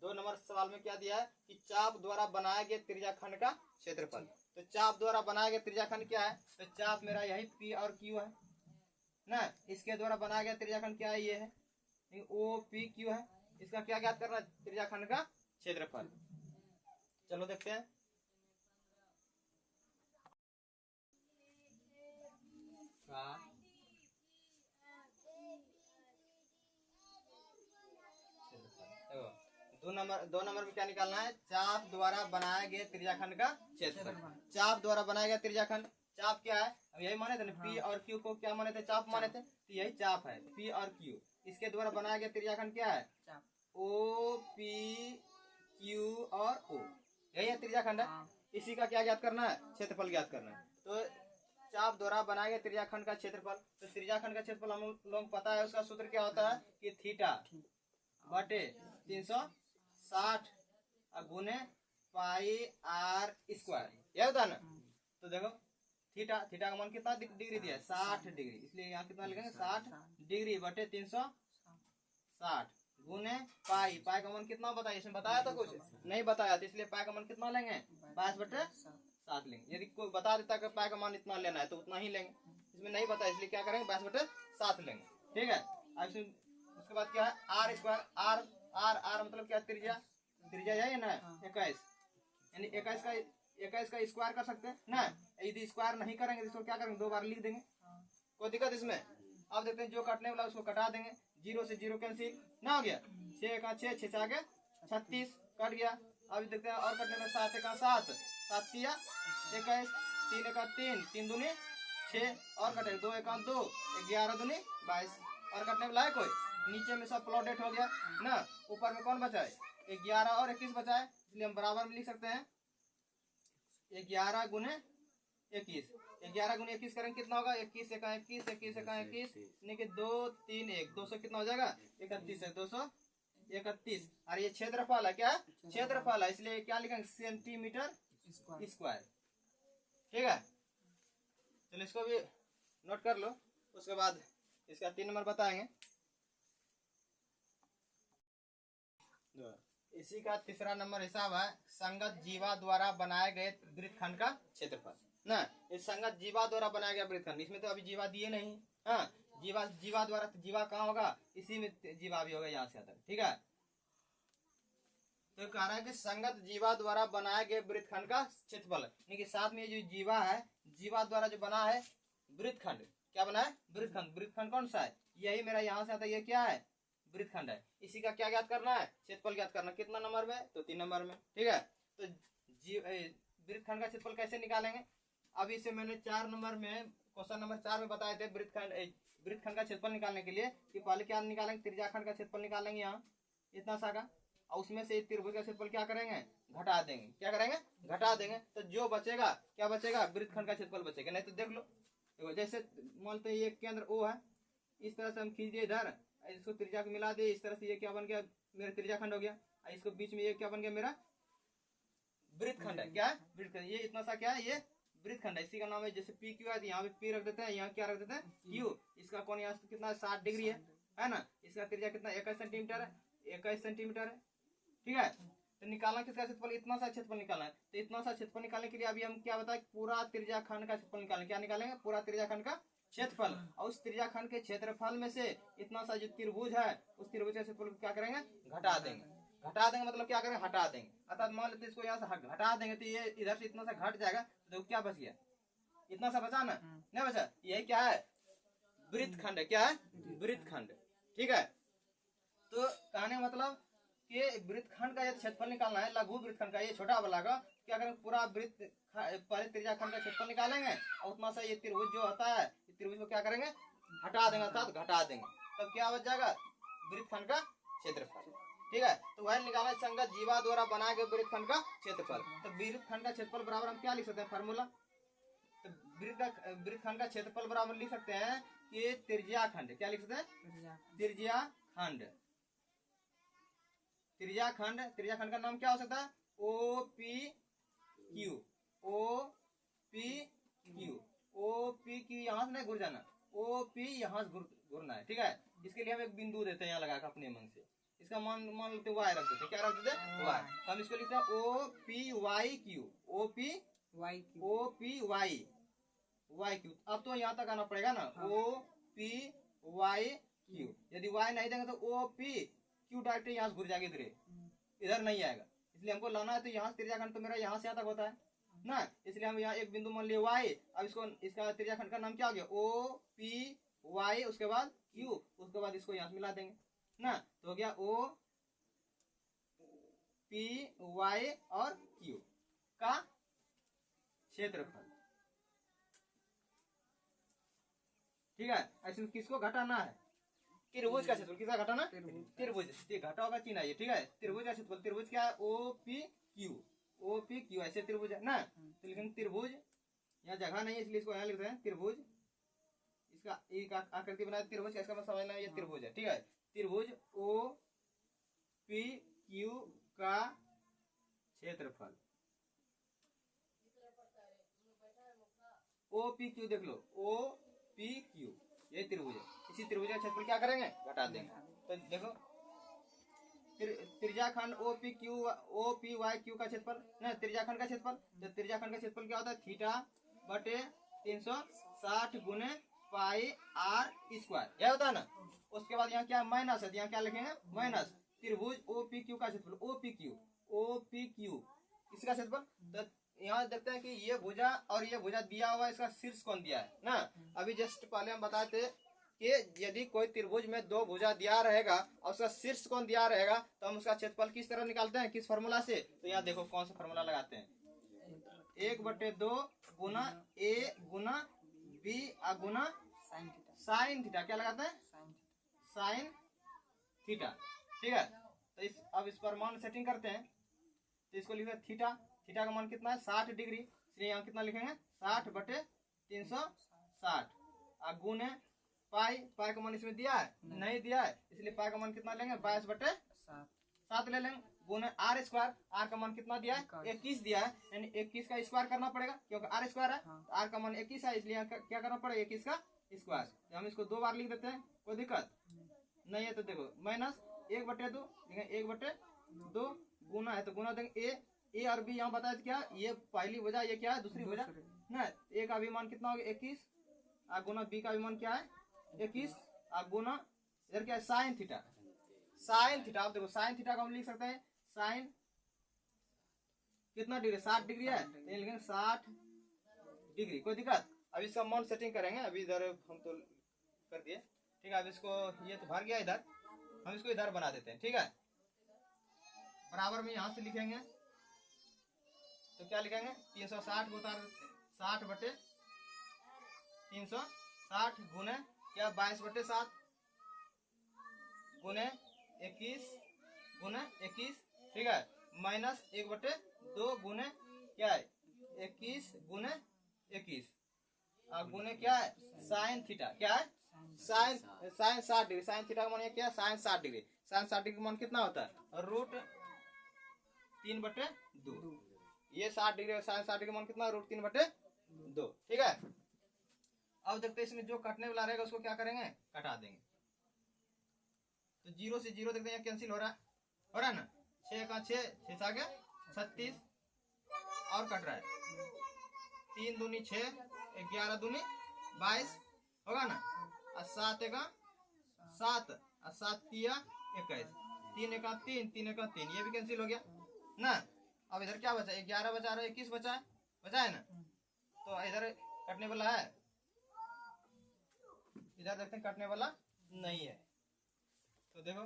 2 नंबर सवाल में क्या दिया है कि चाप द्वारा बनाया गया त्रिज्याखंड का क्षेत्रफल। तो चाप द्वारा बनाया गया त्रिज्याखंड क्या है? तो चाप मेरा यही पी और क्यू है ना। इसके द्वारा बनाया गया त्रिज्याखंड क्या है? ये है ओ पी क्यू है। इसका क्या ज्ञात करना है? त्रिज्याखंड का क्षेत्रफल। चलो देखते हैं। दो नंबर में क्या निकालना है? चाप द्वारा बनाए गए त्रिज्याखंड का क्षेत्रफल। चाप द्वारा बनाया गया त्रिज्याखंड, चाप क्या है? अब यही माने थे ना, पी और क्यू को क्या माने थे? चाप माने थे, तो यही चाप है, पी और क्यू। इसके द्वारा बनाया गया त्रिज्याखंड क्या है? ओ पी क्यू और ओ, यही है त्रिज्याखंड है। इसी का क्या ज्ञात करना है? क्षेत्रफल ज्ञात करना है। तो चाप द्वारा बनाए गए त्रिज्याखंड का क्षेत्रफल, तो त्रिज्याखंड का क्षेत्रफल हम लोग पता है, उसका सूत्र क्या होता है कि थीटा बटे 360 गुने पाई आर स्क्वायर, यह होता है ना। तो देखो थीटा का मान कितना डिग्री दिया है? 60 डिग्री, इसलिए यहाँ कितना लिखेंगे? 60 डिग्री बटे 360 गुने पाई का मान कितना बताया? इसमें बताया तो कुछ नहीं बताया, तो इसलिए पाई का मान कितना लेंगे? 22/7 लेंगे। यदि कोई बता देता कि पाई का मान इतना लेना है तो उतना ही लेंगे, इसमें नहीं बताया इसलिए क्या करेंगे? 22/7 लेंगे, ठीक है। अब उसके बाद क्या है? R square, R R R मतलब क्या? त्रिज्या, त्रिज्या है ना 21, यानी 21 का स्क्वायर कर सकते हैं ना। यदि स्क्वायर नहीं करेंगे तो इसको क्या करेंगे? 2 बार लिख देंगे, कोई दिक्कत इसमें? अब देखते हैं, जो कटने वाला उसको कटा देंगे, 0 से 0 कैंसिल ना, हो गया 6 का 6, 6 से आगे 36 कट गया। अभी देखते हैं और कटने में 7 का 7, 7 किया 21, 3 का 3, 3 दूनी 6 और कटे 2 1 2, 11 दूनी 22 और कटने वाला है कोई? नीचे में सब प्लॉटेड हो गया ना, ऊपर में कौन बचा है? 11 और 21 बचा है, इसलिए हम बराबर में लिख सकते हैं 11 गुने 21। 11 गुने 21 करेंगे कितना होगा? 21 से 21, 21 से 21, यानी कि 2 3 1, 200 कितना हो जाएगा? 31 है, 231। और ये क्षेत्रफल है, क्या? क्षेत्रफल है, इसलिए क्या लिखेंगे? सेंटीमीटर स्क्वायर, ठीक है। चलो इसको भी नोट कर लो, उसके बाद इसका 3 नंबर बताएंगे। इसी का तीसरा नंबर हिसाब है संगत जीवा द्वारा बनाए गए वृत्तखंड का क्षेत्रफल ना। इस संगत जीवा द्वारा बनाया गया वृत्तखंड, इसमें तो अभी जीवा दिए नहीं, हाँ। जीवा द्वारा, तो जीवा कहाँ होगा? इसी में जीवा भी होगा, यहाँ से आता है, ठीक है। तो कह रहा है कि संगत जीवा द्वारा बनाए गए वृत्तखंड का क्षेत्रफल, यानी कि साथ में जो जीवा है, जीवा द्वारा जो बना है वृत्तखंड, क्या बना है? वृत्तखंड। वृत्तखंड कौन सा है? यही मेरा यहाँ से आता है, ये क्या है? वृत्तखंड है। इसी का क्या ज्ञात करना है? क्षेत्रफल ज्ञात करना। कितना नंबर में? तो 3 नंबर में, ठीक है। तो वृत्तखंड का क्षेत्रफल कैसे निकालेंगे? अभी से मैंने 4 नंबर में, क्वेश्चन नंबर 4 में बताए थे वृत्तखंड का क्षेत्रफल निकालने के लिए कि पहले क्या निकालेंगे? त्रिज्याखंड का क्षेत्रफल निकालेंगे, यहाँ इतना सा का, और उसमें से त्रिभुज का क्षेत्रफल क्या करेंगे? घटा देंगे। क्या करेंगे? घटा देंगे। तो जो बचेगा क्या बचेगा? वृत्तखंड का क्षेत्रफल बचेगा। नहीं तो देख लो, जैसे मान लेते हैं ये केंद्र O है, इस तरह से हम खींच दिए इधर, इसको त्रिज्या को मिला दिए, इस तरह से ये क्या बन गया? मेरा त्रिज्याखंड हो गया। इसको बीच में ये क्या बन गया? मेरा वृत्तखंड है। क्या है? वृत्तखंड। ये इतना सा क्या है? ये वृत्तखंड है। इसी का नाम है, जैसे पी क्यू है तो यहाँ पे पी रख देते हैं, यहाँ क्या रख देते हैं? क्यू। इसका कोण यहाँ से कितना? 60 डिग्री है ना। इसका त्रिज्या कितना? 21 सेंटीमीटर है, 21 सेंटीमीटर है, ठीक है। तो निकालना किसका क्षेत्रफल? इतना सा क्षेत्रफल निकालना है। तो इतना सा क्षेत्रफल निकालने के लिए अभी हम क्या बताए? पूरा त्रिज्याखंड का क्षेत्रफल निकालेंगे। क्या निकालेंगे? पूरा त्रिज्याखंड का क्षेत्रफल। और उस त्रिज्याखंड के क्षेत्रफल में से इतना सा जो त्रिभुज है, उस त्रिभुज का क्षेत्रफल क्या करेंगे? घटा देंगे। घटा देंगे मतलब क्या करेंगे? हटा देंगे। अर्थात मान लेते इसको यहाँ से घटा देंगे तो ये इधर से इतना सा घट जाएगा, तो क्या बच गया? इतना सा बचा ना, नहीं बचा। यही क्या है? वृत्तखंड है। क्या है? वृत्तखंड, ठीक है। तो कहने का मतलब कि वृत्तखंड का ये क्षेत्रफल निकालना है, लघु वृत्तखंड का, ये छोटा वाला का क्या करेंगे? पूरा वृत्त पहले त्रिज्याखंड का क्षेत्रफल निकालेंगे, और उतना सा ये त्रिभुज जो होता है, त्रिभुज को क्या करेंगे? हटा देंगे, अर्थात घटा देंगे। तब क्या बच जाएगा? वृत्तखंड का क्षेत्रफल, ठीक है। तो वह निकाला संगत जीवा द्वारा बनाए गए वृत्तखंड का क्षेत्रफल। तो वृत्तखंड का क्षेत्रफल बराबर हम क्या लिख सकते हैं? फार्मूला। तो वृत्तखंड का क्षेत्रफल बराबर लिख सकते हैं कि त्रिज्याखंड, क्या लिख सकते हैं? त्रिज्याखंड। त्रिज्याखंड का नाम क्या हो सकता है? O P Q. O P Q. O P Q यहाँ से नहीं घुर जाना, ओ पी यहाँ से घुरना है, ठीक है। इसके लिए हम एक बिंदु देते हैं यहाँ लगा अपने मन से, इसका मान लेते वाई रख देते। क्या रख देते? वाई। हम इसको लिखते हैं O P Y Q. O P Y Q. O P Y Y Q. अब तो यहाँ तक आना पड़ेगा ना, ओ पी वाई क्यू। यदि वाई नहीं देंगे तो ओ पी क्यू डायरेक्ट यहाँ से घुर जाएगा, इधर नहीं आएगा। इसलिए हमको लाना है, तो यहाँ त्रिज्याखंड तो मेरा यहाँ से यहाँ तक होता है ना, इसलिए हम यहाँ एक बिंदु मान लिए वाई। अब इसको, इसका त्रिज्याखंड का नाम क्या हो गया? ओ पी वाई, उसके बाद क्यू, उसके बाद इसको यहाँ से मिला देंगे ना, तो हो गया ओ पी वाई और क्यू का क्षेत्रफल। ठीक है, ऐसे किसको घटाना है? त्रिभुज का क्षेत्रफल। किसका घटाना? त्रिभुज। घटाओ का चिन्ह है ये। ठीक है, त्रिभुज का क्षेत्रफल। त्रिभुज क्या है? ओ पी क्यू ऐसे त्रिभुज है ना, तो लिखेंगे त्रिभुज। यहाँ जगह नहीं है इसलिए इसको यहाँ लिखते हैं त्रिभुज। इसका एक आकृति बनाया त्रिभुज, इसका मतलब समझना है ये त्रिभुज है। ठीक है, त्रिभुज ओ पी क्यू का क्षेत्रफल। ओ पी क्यू देख लो, ओ पी क्यू ये त्रिभुज है। इसी त्रिभुज का क्षेत्रफल क्या करेंगे? घटा देंगे। तो देखो त्रिज्याखंड ओ पी वाई क्यू का क्षेत्रफल ना, त्रिज्याखंड का क्षेत्रफल। तो त्रिज्याखंड का क्षेत्रफल क्या होता है? थीटा बटे 360 गुने पाई आर स्क्वायर, यह होता है ना। उसके बाद यहाँ क्या माइनस है, यहाँ क्या लिखेंगे? माइनस त्रिभुज ओ पी क्यू का क्षेत्रफल। ओ पी क्यू इसका क्षेत्रफल। तो यहाँ देखते हैं कि ये भुजा और ये भुजा दिया हुआ, इसका शीर्ष कौन दिया है ना। अभी जस्ट पहले हम बताए थे कि यदि कोई त्रिभुज में दो भुजा दिया रहेगा और उसका शीर्ष कौन दिया रहेगा, तो हम उसका क्षेत्रफल किस तरह निकालते हैं? किस फॉर्मूला से? तो यहाँ देखो कौन सा फॉर्मूला लगाते हैं। 1/2 गुना ए गुना बी गुना साइन थीटा। क्या लगाते हैं? Sine theta. ठीक है, तो अब इस पर मान सेटिंग करते हैं। तो इसको लिखते हैं थीटा। थीटा का मान कितना है? 60 डिग्री। इसलिए यहाँ कितना लिखेंगे? 60/360 गुने पाई का मान इसमें दिया है? नहीं दिया है, इसलिए पाई का मान कितना लेंगे? 22/7 ले लेंगे। गुने आर स्क्वायर। आर का मान कितना दिया है? 21 दिया है, यानी 21 का स्क्वायर करना पड़ेगा क्योंकि आर स्क्वायर है। तो आर का मान 21 है, इसलिए क्या करना पड़ेगा? 21 का स्क्वायर। तो हम इसको 2 बार लिख देते हैं, कोई दिक्कत नहीं है। तो देखो माइनस 1/2 लिखेंगे, 1/2 गुना है तो गुना देंगे ए और बी। यहाँ बताया क्या? ये पहली भुजा, ये क्या है? दूसरी भुजा ना। ए का भी मान कितना होगा? 21 गुना बी का भी मान क्या है? 21 गुना इधर क्या है? Sine theta. आप देखो साइन थीटा को हम लिख सकते हैं साइन कितना डिग्री? 60 डिग्री है, तो लिखेंगे 60 डिग्री। कोई दिक्कत? अब इसका मान सेटिंग करेंगे। अभी इधर हम तो कर दिए। ठीक है, अब इसको ये तो भर गया इधर, हम इसको इधर बना देते हैं। ठीक है, बराबर में यहां से लिखेंगे तो क्या लिखेंगे? 360 को उतार 60/360 गुने क्या? 22/7 गुने 21 ठीक है, माइनस 1/2 गुने क्या है? 21 गुने 21 गुने क्या है? Sine theta. क्या है? Sign 60 degree. साइन थीटा का मान क्या है? Sign 60 degree. साइन 60 डिग्री का मान कितना होता है? √3/2। ये 60 डिग्री, साइन 60 डिग्री मान कितना? √3/2। ठीक है, अब देखते हैं इसमें जो कटने वाला रहेगा उसको क्या करेंगे? कटा देंगे। तो 0 से 0 देखते हैं कैंसिल हो रहा है ना। 6 का 6 6 आ गया 36 और कट रहा है। 3 दूनी 6, 11 दूनी 22 होगा ना। और 7 का 7 और 7 तिया 21, 3 का 3, 3 का 3, ये भी कैंसिल हो गया ना। अब इधर क्या बचा? 11 बचा रहा है, 21 बचा है ना। तो इधर कटने वाला है, इधर देखते हैं कटने वाला नहीं है। तो देखो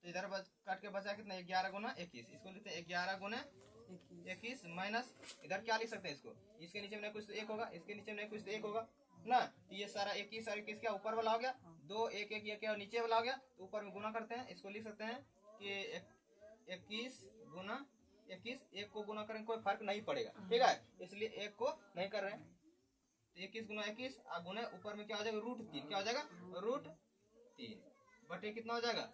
तो इधर काट के बचा कितना? 11 गुना 21। इसको लिखते हैं 11 गुना 21 माइनस इधर क्या लिख सकते हैं? इसके नीचे में कुछ तो 1 होगा, इसके नीचे में कुछ तो 1 होगा ना। तो ये सारा 21 और 21 क्या ऊपर वाला हो गया? 2 1 1 ये क्या नीचे वाला हो गया, तो ऊपर में गुना करते हैं। इसको लिख सकते हैं कि 21 गुना 21, 1 को गुना करेंगे कोई फर्क नहीं पड़ेगा। ठीक है, इसलिए 1 को नहीं कर रहे हैं। तो 21 गुना 21 गुना ऊपर में क्या हो जाएगा? √3। क्या हो जाएगा? √3 बटे कितना हो जाएगा?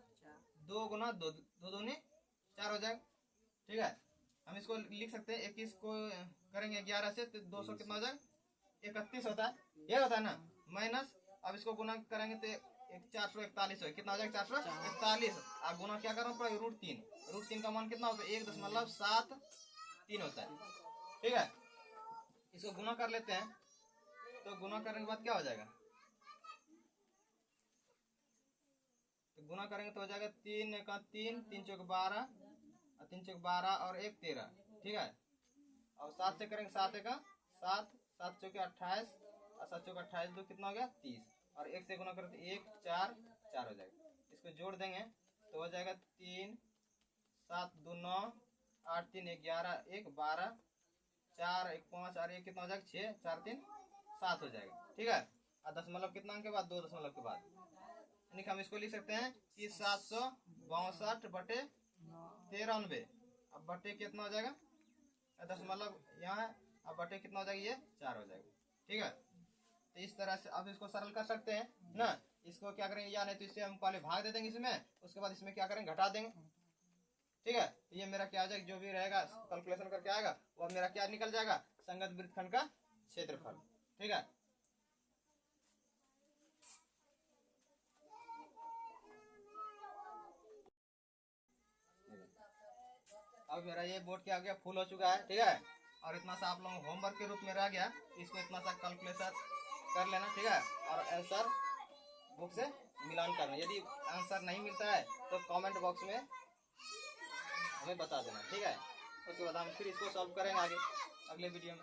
2 गुना 2 दूनी 4 हो जाएगा। ठीक है, हम इसको लिख सकते हैं 21 को करेंगे 11 से तो 200 कितना हो जाएगा? 31 होता है, ये होता है ना। माइनस अब इसको गुना करेंगे तो 441 हो, कितना हो जाएगा? 441 गुना क्या करना पड़ेगा? √3 का मान कितना होता है? 1.73 होता है। ठीक है, इसको गुना कर लेते हैं। तो गुना करने के बाद क्या हो जाएगा? तो गुना करेंगे तो हो जाएगा 3 का 3, 3 चौक 12 और 3 चौक 12 और 1 13। ठीक है, और 7 से करेंगे 7 का 7, 7 चौके 28 और 7 चौके 28 दो कितना हो गया? 30 और 1 से गुना करते 1 4 4 हो जाएगा। इसको जोड़ देंगे तो हो जाएगा 3 7 2 9, 8 3 11, 1 12, 4 1 5 और 1 कितना हो जाएगा 6 4 3 7 हो जाएगा। ठीक है, और दशमलव कितना अंक के बाद 2 दशमलव के बाद, यानी कि हम इसको लिख सकते हैं कि 762 बटे 93। अब बटे कितना हो जाएगा, दशमलव यहाँ है, अब बटे कितना हो जाएगा, ये 4 हो जाएगा। ठीक है, तो इस तरह से आप इसको सरल कर सकते हैं ना। इसको क्या करेंगे, या नहीं तो इससे हम पहले भाग दे देंगे इसमें, उसके बाद इसमें क्या करेंगे, घटा देंगे। ठीक है, तो ये मेरा क्या आ जाएगा, जो भी रहेगा कैलकुलेशन करके आएगा वो मेरा क्या निकल जाएगा, संगत वृत्तखंड का क्षेत्रफल। ठीक है, अब मेरा ये बोर्ड क्या हो गया, फुल हो चुका है। ठीक है, और इतना सा आप लोग होमवर्क के रूप में रह गया, इसको इतना सा कैलकुलेशन कर लेना। ठीक है, और आंसर बुक से मिलान करना। यदि आंसर नहीं मिलता है तो कमेंट बॉक्स में हमें बता देना। ठीक है, उसके बाद हम फिर इसको सॉल्व करेंगे आगे अगले वीडियो में।